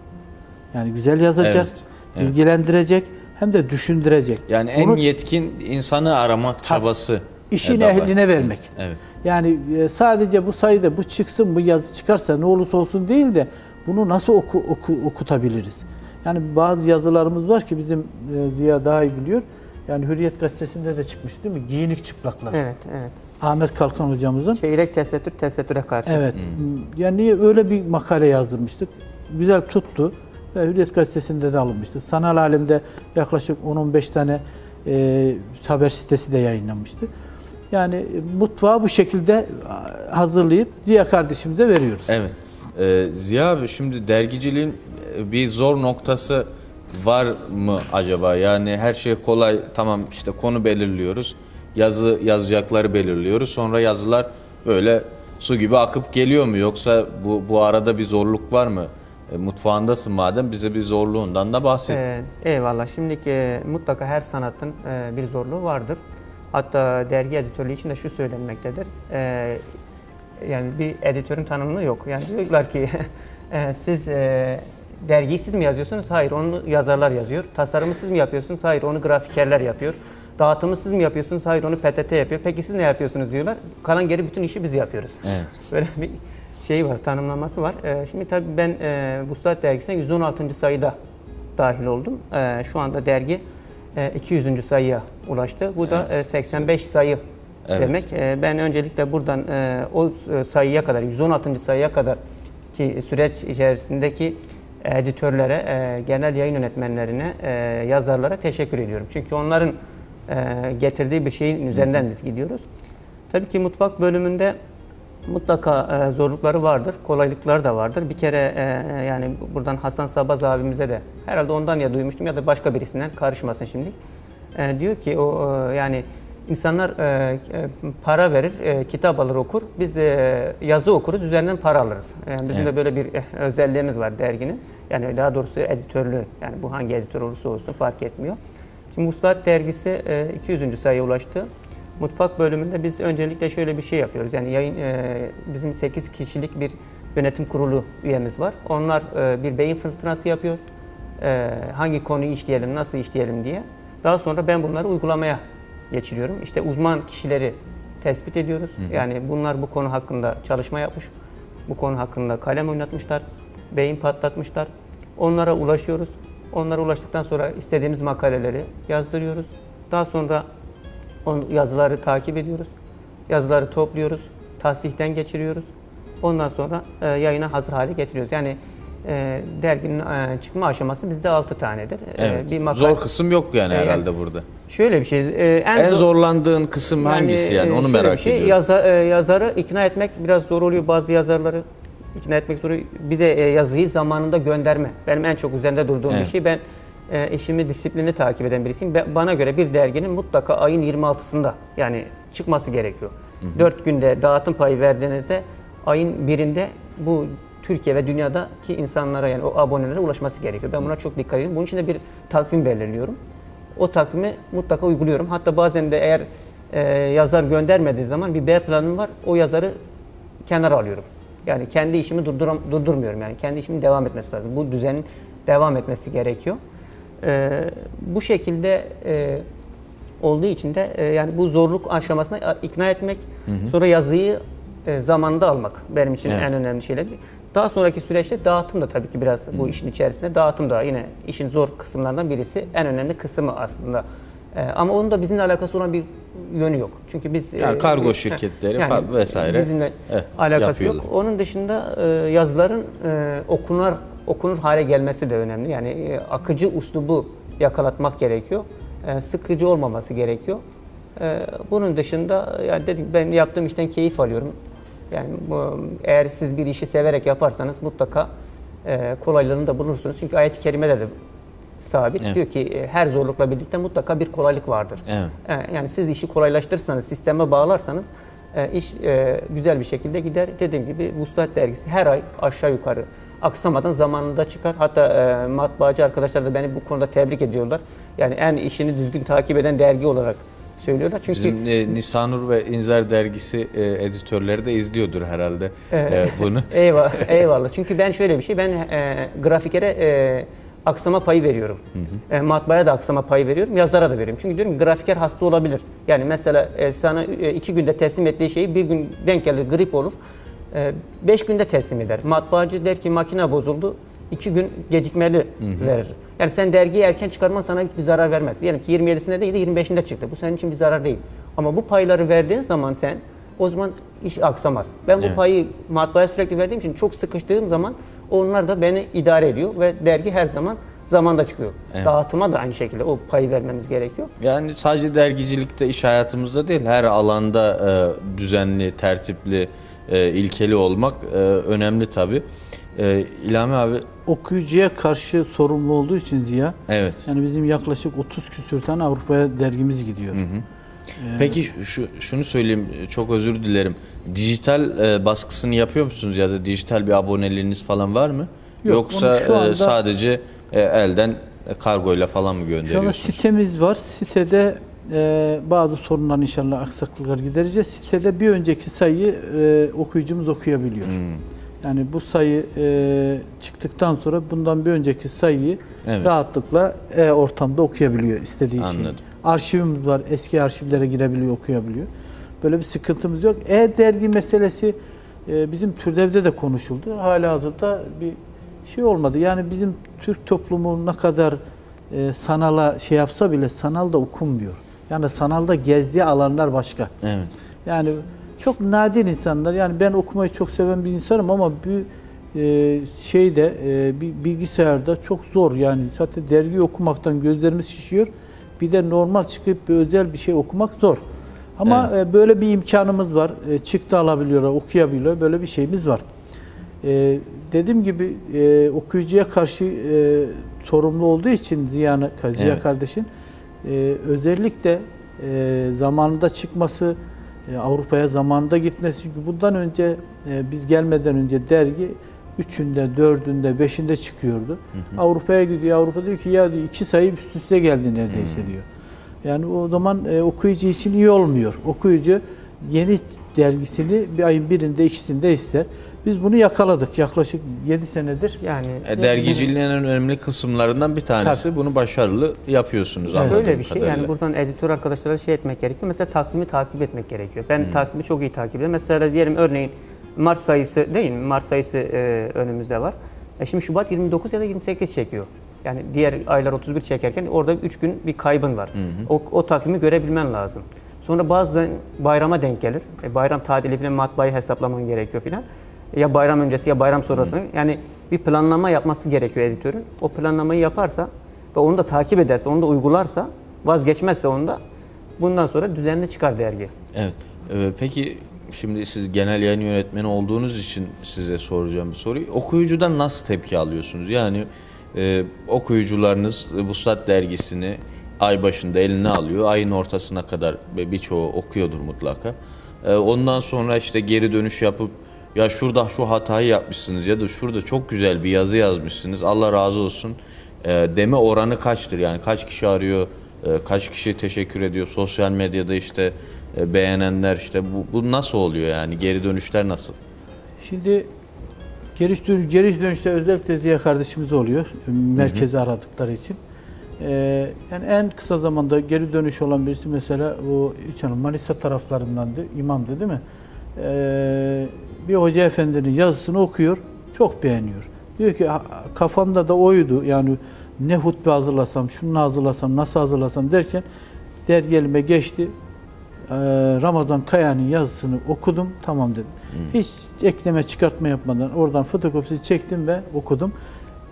Yani güzel yazacak, bilgilendirecek, hem de düşündürecek. Yani en yetkin insanı aramak çabası. İşin ehline vermek. Evet. Yani sadece bu sayıda bu çıksın, bu yazı çıkarsa ne olursa olsun değil de bunu nasıl okutabiliriz? Yani bazı yazılarımız var ki bizim Ziya daha iyi biliyor. Yani Hürriyet Gazetesi'nde de çıkmış değil mi? Giyinik çıplaklar. Evet. Ahmet Kalkan hocamızın. Çeyrek tesettüre karşı. Evet. Yani öyle bir makale yazdırmıştık. Güzel tuttu ve Hürriyet Gazetesi'nde de alınmıştı. Sanal alemde yaklaşık 10-15 tane haber sitesi de yayınlanmıştı. Yani mutfağı bu şekilde hazırlayıp Ziya kardeşimize veriyoruz. Evet. Ziya abi, şimdi dergiciliğin bir zor noktası var mı acaba? Yani her şey kolay, tamam işte konu belirliyoruz, yazacakları belirliyoruz, sonra yazılar böyle su gibi akıp geliyor mu? Yoksa bu arada bir zorluk var mı? Mutfağındasın madem, bize bir zorluğundan da bahset. Eyvallah. Şimdiki mutlaka her sanatın bir zorluğu vardır. Hatta dergi editörlüğü için de şu söylenmektedir. Yani bir editörün tanımı yok. Yani diyorlar ki siz dergiyi siz mi yazıyorsunuz? Hayır, onu yazarlar yazıyor. Tasarımı siz mi yapıyorsunuz? Hayır, onu grafikerler yapıyor. Dağıtımı siz mi yapıyorsunuz? Hayır, onu PTT yapıyor. Peki siz ne yapıyorsunuz diyorlar. Kalan geri bütün işi biz yapıyoruz. Evet. Böyle bir şey var, tanımlaması var. Şimdi tabii ben Vuslat Dergisi'ne 116. sayıda dahil oldum. Şu anda dergi 200. sayıya ulaştı. Bu da 85 sayı demek. Ben öncelikle buradan o sayıya kadar, 116. sayıya kadar ki süreç içerisindeki editörlere, genel yayın yönetmenlerine, yazarlara teşekkür ediyorum. Çünkü onların getirdiği bir şeyin üzerinden biz gidiyoruz. Tabii ki mutfak bölümünde mutlaka zorlukları vardır, kolaylıkları da vardır. Bir kere yani buradan Hasan Sabaz abimize de herhalde ondan ya duymuştum ya da başka birisinden, karışmasın şimdi. Diyor ki o yani insanlar para verir, kitap alır okur. Biz yazı okuruz, üzerinden para alırız. Yani bizim de böyle bir özelliğimiz var derginin. Yani daha doğrusu editörlüğü. Yani bu hangi editör olursa olsun fark etmiyor. Şimdi Vuslat Dergisi 200. sayıya ulaştı. Mutfak bölümünde biz öncelikle şöyle bir şey yapıyoruz. Yani bizim 8 kişilik bir yönetim kurulu üyemiz var. Onlar bir beyin fırtınası yapıyor. Hangi konuyu işleyelim, nasıl işleyelim diye. Daha sonra ben bunları uygulamaya geçiriyorum. İşte uzman kişileri tespit ediyoruz. Yani bunlar bu konu hakkında çalışma yapmış. Bu konu hakkında kalem oynatmışlar. Beyin patlatmışlar. Onlara ulaşıyoruz. Onlara ulaştıktan sonra istediğimiz makaleleri yazdırıyoruz. Daha sonra yazıları takip ediyoruz. Yazıları topluyoruz. Tasniften geçiriyoruz. Ondan sonra yayına hazır hale getiriyoruz. Yani derginin çıkma aşaması bizde 6 tanedir. Evet. Bir Zor kısım yok yani herhalde burada. Şöyle bir şey. En zorlandığın kısım hangisi yani onu şöyle merak bir şey, ediyorum. Yazarı ikna etmek biraz zor oluyor. Bazı yazarları ikna etmek zor oluyor. Bir de yazıyı zamanında gönderme. Benim en çok üzerinde durduğum bir şey. Ben işimi, disiplini takip eden birisiyim. Bana göre bir derginin mutlaka ayın 26'sında yani çıkması gerekiyor. 4 günde dağıtım payı verdiğinizde ayın 1'inde bu Türkiye ve dünyadaki insanlara yani o abonelere ulaşması gerekiyor. Ben buna çok dikkat ediyorum. Bunun için de bir takvim belirliyorum. O takvimi mutlaka uyguluyorum. Hatta bazen de eğer yazar göndermediği zaman bir B planım var. O yazarı kenara alıyorum. Yani kendi işimi durdurmuyorum. Yani kendi işimin devam etmesi lazım. Bu düzenin devam etmesi gerekiyor. Bu şekilde olduğu için de yani bu zorluk aşamasına ikna etmek, sonra yazıyı zamanında almak benim için en önemli şeyler. Daha sonraki süreçte dağıtım da tabii ki biraz bu işin içerisinde. Dağıtım da yine işin zor kısımlarından birisi. En önemli kısmı aslında. Ama onun da bizimle alakası olan bir yönü yok. Çünkü biz yani kargo şirketleri yani vesaire bizimle alakası yok. Onun dışında yazıların okunur hale gelmesi de önemli. Yani akıcı üslubu yakalatmak gerekiyor. Sıkıcı olmaması gerekiyor. Bunun dışında yani dedik ben yaptığım işten keyif alıyorum. Yani eğer siz bir işi severek yaparsanız mutlaka kolaylığını da bulursunuz. Çünkü ayet-i kerimede de sabit. Diyor ki her zorlukla birlikte mutlaka bir kolaylık vardır. Yani siz işi kolaylaştırırsanız, sisteme bağlarsanız iş güzel bir şekilde gider. Dediğim gibi Vuslat dergisi her ay aşağı yukarı aksamadan zamanında çıkar. Hatta matbaacı arkadaşlar da beni bu konuda tebrik ediyorlar. Yani en işini düzgün takip eden dergi olarak söylüyorlar. Çünkü bizim Nisanur ve İnzar dergisi editörleri de izliyordur herhalde bunu. Eyvallah. Çünkü ben şöyle bir şey, ben grafikere aksama payı veriyorum. Matbaaya da aksama payı veriyorum, yazara da veriyorum. Çünkü diyorum ki grafiker hasta olabilir. Yani mesela sana 2 günde teslim ettiği şeyi bir gün denk gelir, grip olur. 5 günde teslim eder. Matbaacı der ki makine bozuldu, 2 gün gecikmeli verir. Yani sen dergiyi erken çıkarman sana hiçbir zarar vermez. Diyelim ki 27'sinde değil de 25'inde çıktı. Bu senin için bir zarar değil. Ama bu payları verdiğin zaman sen o zaman iş aksamaz. Ben bu payı matbaaya sürekli verdiğim için çok sıkıştığım zaman onlar da beni idare ediyor ve dergi her zaman zamanda çıkıyor. Dağıtıma da aynı şekilde o payı vermemiz gerekiyor. Yani sadece dergicilikte, iş hayatımızda değil, her alanda düzenli, tertipli, ilkeli olmak önemli tabii. İlhami abi, okuyucuya karşı sorumlu olduğu için Ziya. Evet. Yani bizim yaklaşık 30 küsür tane Avrupa'ya dergimiz gidiyor. Peki şunu söyleyeyim, çok özür dilerim. Dijital baskısını yapıyor musunuz ya da dijital bir aboneliğiniz falan var mı? Yok, yoksa şu anda, sadece elden kargoyla falan mı şu gönderiyorsunuz? anda sitemiz var. Sitede bazı sorunlar inşallah aksaklıklar gidereceğiz. Sitede bir önceki sayıyı okuyucumuz okuyabiliyor. Yani bu sayı çıktıktan sonra bundan bir önceki sayıyı rahatlıkla ortamda okuyabiliyor istediği şeyi. Arşivimiz var. Eski arşivlere girebiliyor, okuyabiliyor. Böyle bir sıkıntımız yok. E-dergi meselesi bizim Türdev'de de konuşuldu. Halihazırda bir şey olmadı. Yani bizim Türk toplumu ne kadar sanala şey yapsa bile sanalda okunmuyor. Yani sanalda gezdiği alanlar başka. Evet. Yani çok nadir insanlar. Yani ben okumayı çok seven bir insanım ama bir bir bilgisayarda çok zor. Yani zaten dergi okumaktan gözlerimiz şişiyor. Bir de normal çıkıp bir özel bir şey okumak zor. Ama böyle bir imkanımız var. Çıktı alabiliyorlar, okuyabiliyorlar. Böyle bir şeyimiz var. Dediğim gibi okuyucuya karşı sorumlu olduğu için Ziya kardeşin özellikle zamanında çıkması, Avrupa'ya zamanında gitmesi. Çünkü bundan önce biz gelmeden önce dergi 3'ünde, 4'ünde, 5'inde çıkıyordu. Avrupa'ya gidiyor. Avrupa diyor ki ya diyor, 2 sayı üst üste geldi neredeyse diyor. Yani o zaman okuyucu için iyi olmuyor. Okuyucu yeni dergisini bir ayın birinde, ikisinde ister. Biz bunu yakaladık yaklaşık 7 senedir. Yani Dergiciliğin en önemli kısımlarından bir tanesi. Bunu başarılı yapıyorsunuz anladığım şöyle bir şey, kadarıyla. yani buradan editör arkadaşlara şey etmek gerekiyor. Mesela takvimi takip etmek gerekiyor. Ben takvimi çok iyi takip ediyorum. Mesela diyelim örneğin Mart sayısı değil mi? Mart sayısı önümüzde var. Şimdi Şubat 29 ya da 28 çekiyor. Yani diğer aylar 31 çekerken orada 3 gün bir kaybın var. O takvimi görebilmen lazım. Sonra bazen bayrama denk gelir. Bayram tatili falan matbaayı hesaplaman gerekiyor filan. Ya bayram öncesi ya bayram sonrasını. Yani bir planlama yapması gerekiyor editörün. O planlamayı yaparsa ve onu da takip ederse, onu da uygularsa, vazgeçmezse onda bundan sonra düzenli çıkar dergi. Evet. Peki şimdi siz genel yayın yönetmeni olduğunuz için size soracağım bir soruyu. Okuyucudan nasıl tepki alıyorsunuz? Yani okuyucularınız Vuslat dergisini ay başında eline alıyor. Ayın ortasına kadar birçoğu okuyordur mutlaka. Ondan sonra işte geri dönüş yapıp ya şurada şu hatayı yapmışsınız ya da şurada çok güzel bir yazı yazmışsınız. Allah razı olsun deme oranı kaçtır? Yani kaç kişi arıyor, kaç kişi teşekkür ediyor? Sosyal medyada işte beğenenler işte bu nasıl oluyor yani? Geri dönüşler nasıl? Şimdi geri dönüşte özellikle Ziya kardeşimiz oluyor. Merkezi aradıkları için. Yani en kısa zamanda geri dönüş olan birisi mesela o Manisa taraflarındandı, imamdı değil mi? Bir hoca efendinin yazısını okuyor, çok beğeniyor. Diyor ki kafamda da oydu, yani ne hutbe hazırlasam, şunu hazırlasam, nasıl hazırlasam derken dergi elime geçti. Ramazan Kaya'nın yazısını okudum, tamam dedim. Hiç ekleme çıkartma yapmadan oradan fotokopisini çektim ve okudum.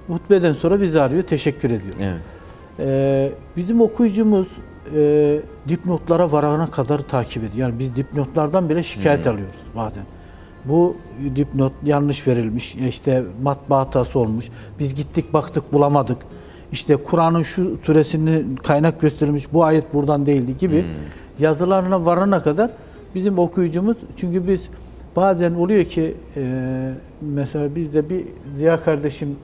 Hutbeden sonra bizi arıyor, teşekkür ediyor. Evet. Bizim okuyucumuz dipnotlara varana kadar takip ediyor. Yani biz dipnotlardan bile şikayet alıyoruz bazen. Bu dipnot yanlış verilmiş, işte matbaa hatası olmuş. Biz gittik baktık bulamadık. İşte Kur'an'ın şu suresinin kaynak gösterilmiş, bu ayet buradan değildi gibi yazılarına varana kadar bizim okuyucumuz, çünkü biz bazen oluyor ki mesela bizde bir Ziya kardeşim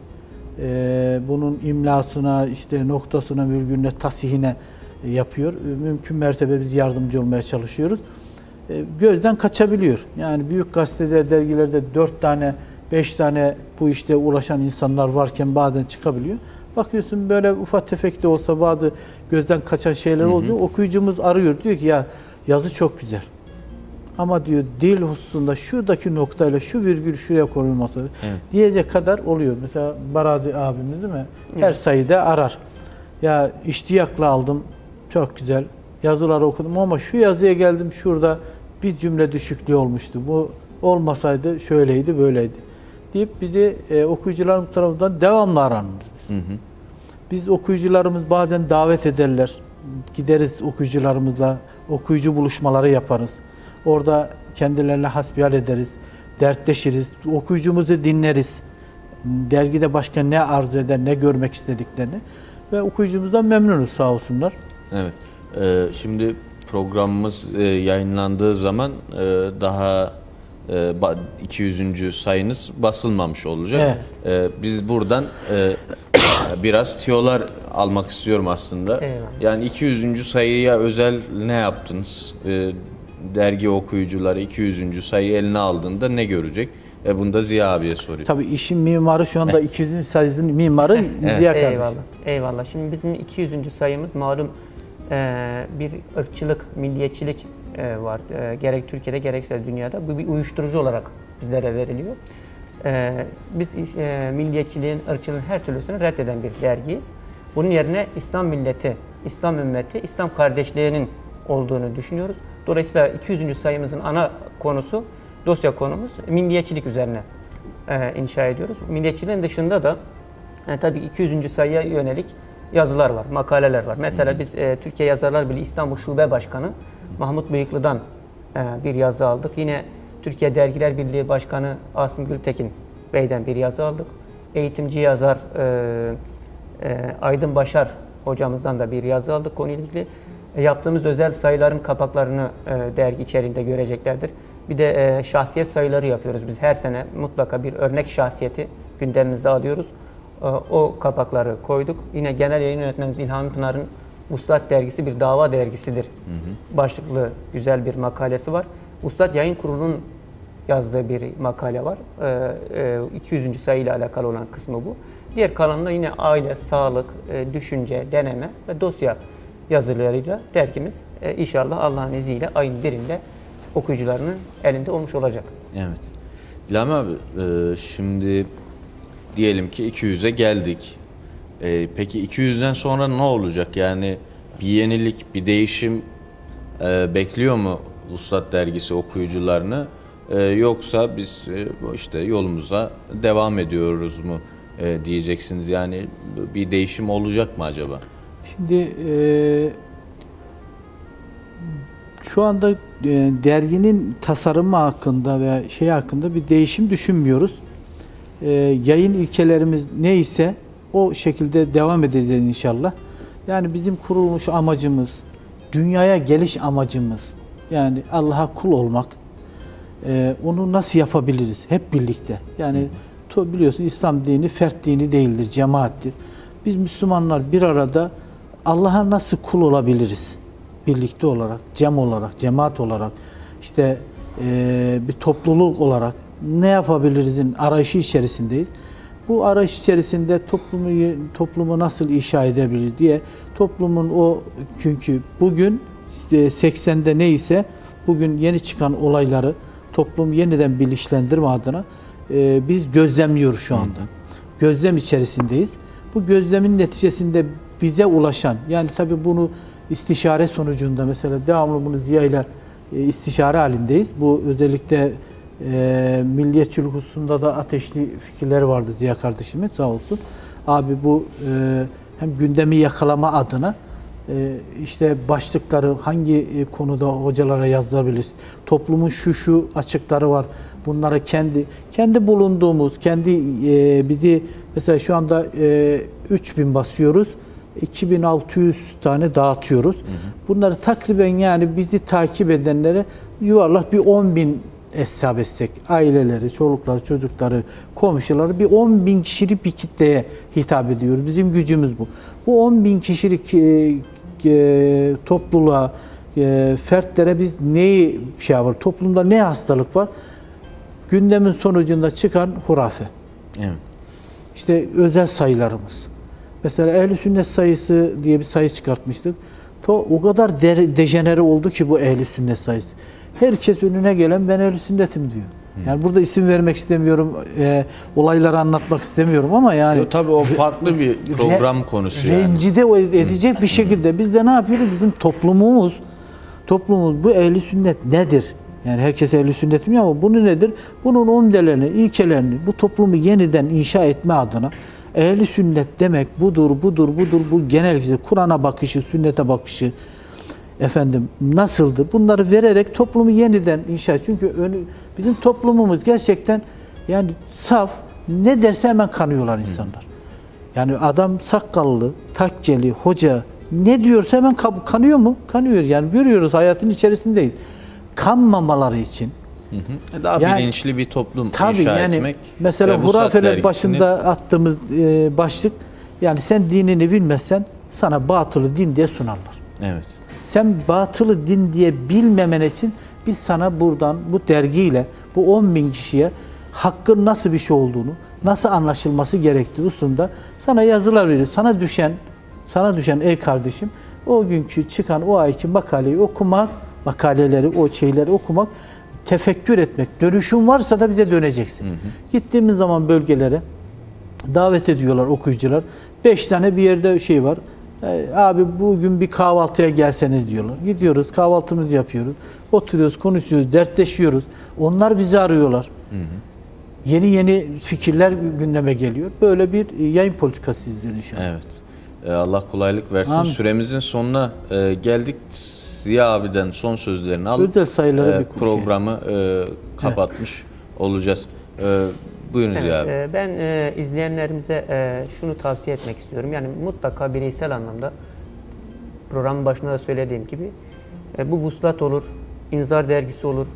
bunun imlasına, işte noktasına, virgülüne, tasihine yapıyor. Mümkün mertebe biz yardımcı olmaya çalışıyoruz. Gözden kaçabiliyor. Yani büyük gazetede, dergilerde 4 tane, 5 tane bu işte uğraşan insanlar varken bazen çıkabiliyor. Bakıyorsun böyle ufak tefek de olsa bazı gözden kaçan şeyler oluyor. Okuyucumuz arıyor. Diyor ki ya yazı çok güzel. Ama diyor dil hususunda şuradaki noktayla şu virgül şuraya konulması diyecek kadar oluyor. Mesela Barazi abimiz değil mi? Her sayıda arar. Ya iştiyakla aldım. Çok güzel. Yazıları okudum ama şu yazıya geldim, şurada bir cümle düşüklüğü olmuştu. Bu olmasaydı şöyleydi, böyleydi deyip bizi okuyucularımız tarafından devamlı aranır. Biz okuyucularımız bazen davet ederler. Gideriz okuyucularımızla, okuyucu buluşmaları yaparız. Orada kendilerine hasbihal ederiz, dertleşiriz, okuyucumuzu dinleriz. Dergide başka ne arzu eder, ne görmek istediklerini ve okuyucumuzdan memnunuz sağ olsunlar. Evet. Şimdi programımız yayınlandığı zaman daha 200. sayınız basılmamış olacak. Evet. Biz buradan biraz tiyolar almak istiyorum aslında. Eyvallah. Yani 200. sayıya özel ne yaptınız? Dergi okuyucuları 200. sayı eline aldığında ne görecek? Bunu da Ziya abiye soruyorum. Tabii işin mimarı şu anda 200. sayısının mimarı Ziya kardeşim. Eyvallah. Eyvallah. Şimdi bizim 200. sayımız malum bir ırkçılık, milliyetçilik var. Gerek Türkiye'de gerekse dünyada. Bu bir uyuşturucu olarak bizlere veriliyor. Biz milliyetçiliğin, ırkçılığın her türlüsünü reddeden bir dergiyiz. Bunun yerine İslam milleti, İslam ümmeti, İslam kardeşliğinin olduğunu düşünüyoruz. Dolayısıyla 200. sayımızın ana konusu, dosya konumuz milliyetçilik üzerine inşa ediyoruz. Milliyetçiliğin dışında da tabii 200. sayıya yönelik yazılar var, makaleler var. Mesela biz Türkiye Yazarlar Birliği İstanbul Şube Başkanı Mahmut Bıyıklı'dan bir yazı aldık. Yine Türkiye Dergiler Birliği Başkanı Asım Gültekin Bey'den bir yazı aldık. Eğitimci yazar Aydın Başar hocamızdan da bir yazı aldık konuyla ilgili. Yaptığımız özel sayıların kapaklarını dergi içeriğinde göreceklerdir. Bir de şahsiyet sayıları yapıyoruz. Biz her sene mutlaka bir örnek şahsiyeti gündemimize alıyoruz. O kapakları koyduk. Yine genel yayın yönetmenimiz İlhami Pınar'ın Vuslat dergisi bir dava dergisidir. Başlıklı güzel bir makalesi var. Vuslat Yayın Kurulu'nun yazdığı bir makale var. 200. sayıyla alakalı olan kısmı bu. Diğer kalanında yine aile, sağlık, düşünce, deneme ve dosya yazılarıyla dergimiz inşallah Allah'ın izniyle ayın birinde okuyucularının elinde olmuş olacak. Evet. İlhami abi, şimdi diyelim ki 200'e geldik. Peki 200'den sonra ne olacak? Yani bir yenilik, bir değişim bekliyor mu Vuslat dergisi okuyucularını? Yoksa biz işte yolumuza devam ediyoruz mu diyeceksiniz? Yani bir değişim olacak mı acaba? Şimdi şu anda derginin tasarımı hakkında ve şey hakkında bir değişim düşünmüyoruz. Yayın ilkelerimiz neyse o şekilde devam edeceğiz inşallah. Yani bizim kurulmuş amacımız, dünyaya geliş amacımız, yani Allah'a kul olmak. Onu nasıl yapabiliriz? Hep birlikte. Yani biliyorsun İslam dini fert dini değildir, cemaattir. Biz Müslümanlar bir arada Allah'a nasıl kul olabiliriz? Birlikte olarak, cem olarak, cemaat olarak, işte bir topluluk olarak ne yapabilirizin arayışı içerisindeyiz. Bu arayış içerisinde toplumu nasıl inşa edebiliriz diye toplumun o, çünkü bugün 80'de neyse bugün yeni çıkan olayları toplum yeniden bilinçlendirme adına biz gözlemliyoruz şu anda. Gözlem içerisindeyiz. Bu gözlemin neticesinde bize ulaşan, yani tabii bunu istişare sonucunda, mesela devamlı bunu Ziya ile istişare halindeyiz. Bu özellikle milliyetçilik hususunda da ateşli fikirleri vardı Ziya kardeşimin, sağ olsun. Abi bu hem gündemi yakalama adına işte başlıkları hangi konuda hocalara yazdırabiliriz? Toplumun şu açıkları var. Bunları kendi bulunduğumuz, bizi mesela şu anda 3000 basıyoruz. 2600 tane dağıtıyoruz. Bunları takriben, yani bizi takip edenlere yuvarlak bir 10.000 hesap etsek, aileleri, çolukları, çocukları, komşuları bir 10.000 kişilik bir kitleye hitap ediyoruz. Bizim gücümüz bu. Bu 10.000 kişilik topluluğa, fertlere biz neyi var? Toplumda ne hastalık var? Gündemin sonucunda çıkan hurafe. Evet. İşte özel sayılarımız. Mesela Ehl-i Sünnet sayısı diye bir sayı çıkartmıştık. O kadar dejenere oldu ki bu Ehl-i Sünnet sayısı. Herkes önüne gelen ben Ehl-i Sünnet'im diyor. Yani burada isim vermek istemiyorum, olayları anlatmak istemiyorum ama yani... Tabii o farklı bir program konusu yani. Rencide edecek bir şekilde biz de ne yapıyoruz? Bizim toplumumuz bu Ehl-i Sünnet nedir? Yani herkes Ehl-i Sünnet'im ya, ama bunu nedir? Bunun umdelerini, ilkelerini, bu toplumu yeniden inşa etme adına Ehl-i Sünnet demek budur, bu genel Kur'an'a bakışı, sünnete bakışı, nasıldır? Bunları vererek toplumu yeniden inşa et. Çünkü bizim toplumumuz gerçekten yani saf, ne derse hemen kanıyorlar insanlar. Yani adam sakallı, takkeli, hoca ne diyorsa hemen kanıyor mu? Kanıyor. Yani görüyoruz, hayatın içerisindeyiz. Kanmamaları için. Daha bilinçli bir toplum inşa etmek. Mesela hurafeler başında attığımız başlık, yani sen dinini bilmezsen sana batılı din diye sunarlar. Evet. Sen batılı din diye bilmemen için biz sana buradan bu dergiyle bu 10.000 kişiye hakkın nasıl bir şey olduğunu, nasıl anlaşılması gerektiği hususunda sana yazılar veriyoruz. Sana düşen ey kardeşim, o günkü çıkan o ayki makaleyi okumak, makaleleri, o şeyleri okumak, tefekkür etmek. Dönüşün varsa da bize döneceksin. Gittiğimiz zaman bölgelere davet ediyorlar okuyucular. 5 tane bir yerde şey var. Abi bugün bir kahvaltıya gelseniz diyorlar. Gidiyoruz, kahvaltımızı yapıyoruz. Oturuyoruz, konuşuyoruz, dertleşiyoruz. Onlar bizi arıyorlar. Yeni fikirler gündeme geliyor. Böyle bir yayın politikası izliyor inşallah. Evet. Allah kolaylık versin. Amin. Süremizin sonuna geldik. Ziya abiden son sözlerini alıp programı kapatmış olacağız. Buyurun Ziya abi. Ben izleyenlerimize şunu tavsiye etmek istiyorum. Yani mutlaka bireysel anlamda programın başında da söylediğim gibi bu Vuslat olur, İnzar dergisi olur,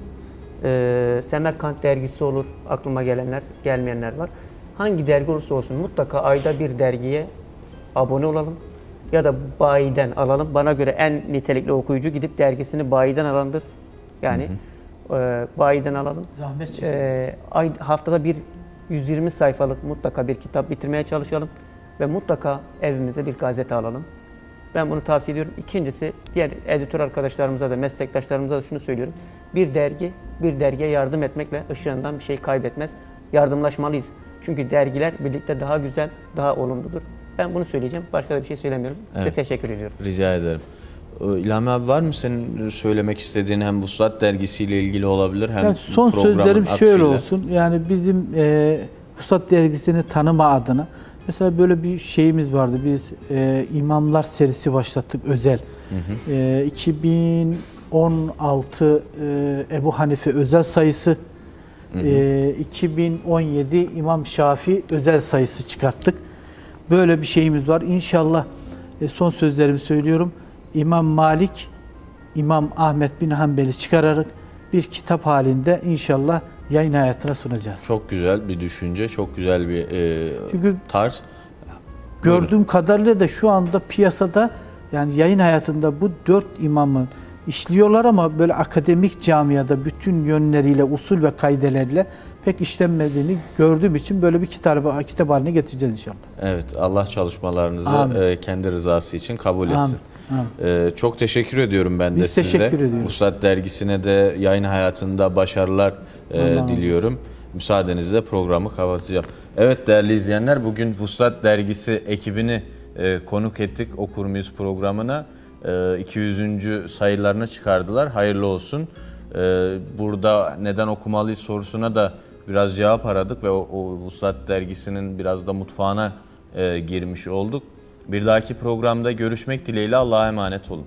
Semerkant dergisi olur. Aklıma gelmeyenler var. Hangi dergi olursa olsun mutlaka ayda bir dergiye abone olalım. ya da bayiden alalım. Bana göre en nitelikli okuyucu gidip dergisini bayiden alandır. Yani bayiden alalım. Zahmet çekin. Haftada bir 120 sayfalık mutlaka bir kitap bitirmeye çalışalım ve mutlaka evimize bir gazete alalım. Ben bunu tavsiye ediyorum. İkincisi, diğer editör arkadaşlarımıza da, meslektaşlarımıza da şunu söylüyorum. Bir dergiye yardım etmekle ışığından bir şey kaybetmez. Yardımlaşmalıyız. Çünkü dergiler birlikte daha güzel, daha olumludur. Ben bunu söyleyeceğim. Başka da bir şey söylemiyorum. Size teşekkür ediyorum. Rica ederim. İlhami abi, var mı senin söylemek istediğin, hem Vuslat dergisiyle ilgili olabilir hem Yani son programın sözlerim şöyle akışıyla? olsun. Yani bizim Vuslat dergisini tanıma adına mesela böyle bir şeyimiz vardı. Biz imamlar serisi başlattık özel. 2016 Ebu Hanife özel sayısı, 2017 İmam Şafii özel sayısı çıkarttık. Böyle bir şeyimiz var. İnşallah son sözlerimi söylüyorum. İmam Malik, İmam Ahmet bin Hanbel'i çıkararak bir kitap halinde inşallah yayın hayatına sunacağız. Çok güzel bir düşünce, çok güzel bir Çünkü tarz. gördüğüm kadarıyla da şu anda piyasada, yani yayın hayatında bu 4 imamı işliyorlar ama böyle akademik camiada bütün yönleriyle, usul ve kaidelerle pek işlenmediğini gördüğüm için böyle bir kitap haline getireceğiz inşallah. Evet, Allah çalışmalarınızı kendi rızası için kabul etsin. Çok teşekkür ediyorum ben de Biz size. teşekkür ediyoruz. Vuslat dergisine de yayın hayatında başarılar diliyorum. Müsaadenizle programı kapatacağım. Evet değerli izleyenler, bugün Vuslat dergisi ekibini konuk ettik Okur Muyuz programına. 200. sayılarını çıkardılar. Hayırlı olsun. Burada neden okumalıyız sorusuna da biraz cevap aradık ve o Vuslat dergisinin biraz da mutfağına girmiş olduk. Bir dahaki programda görüşmek dileğiyle, Allah'a emanet olun.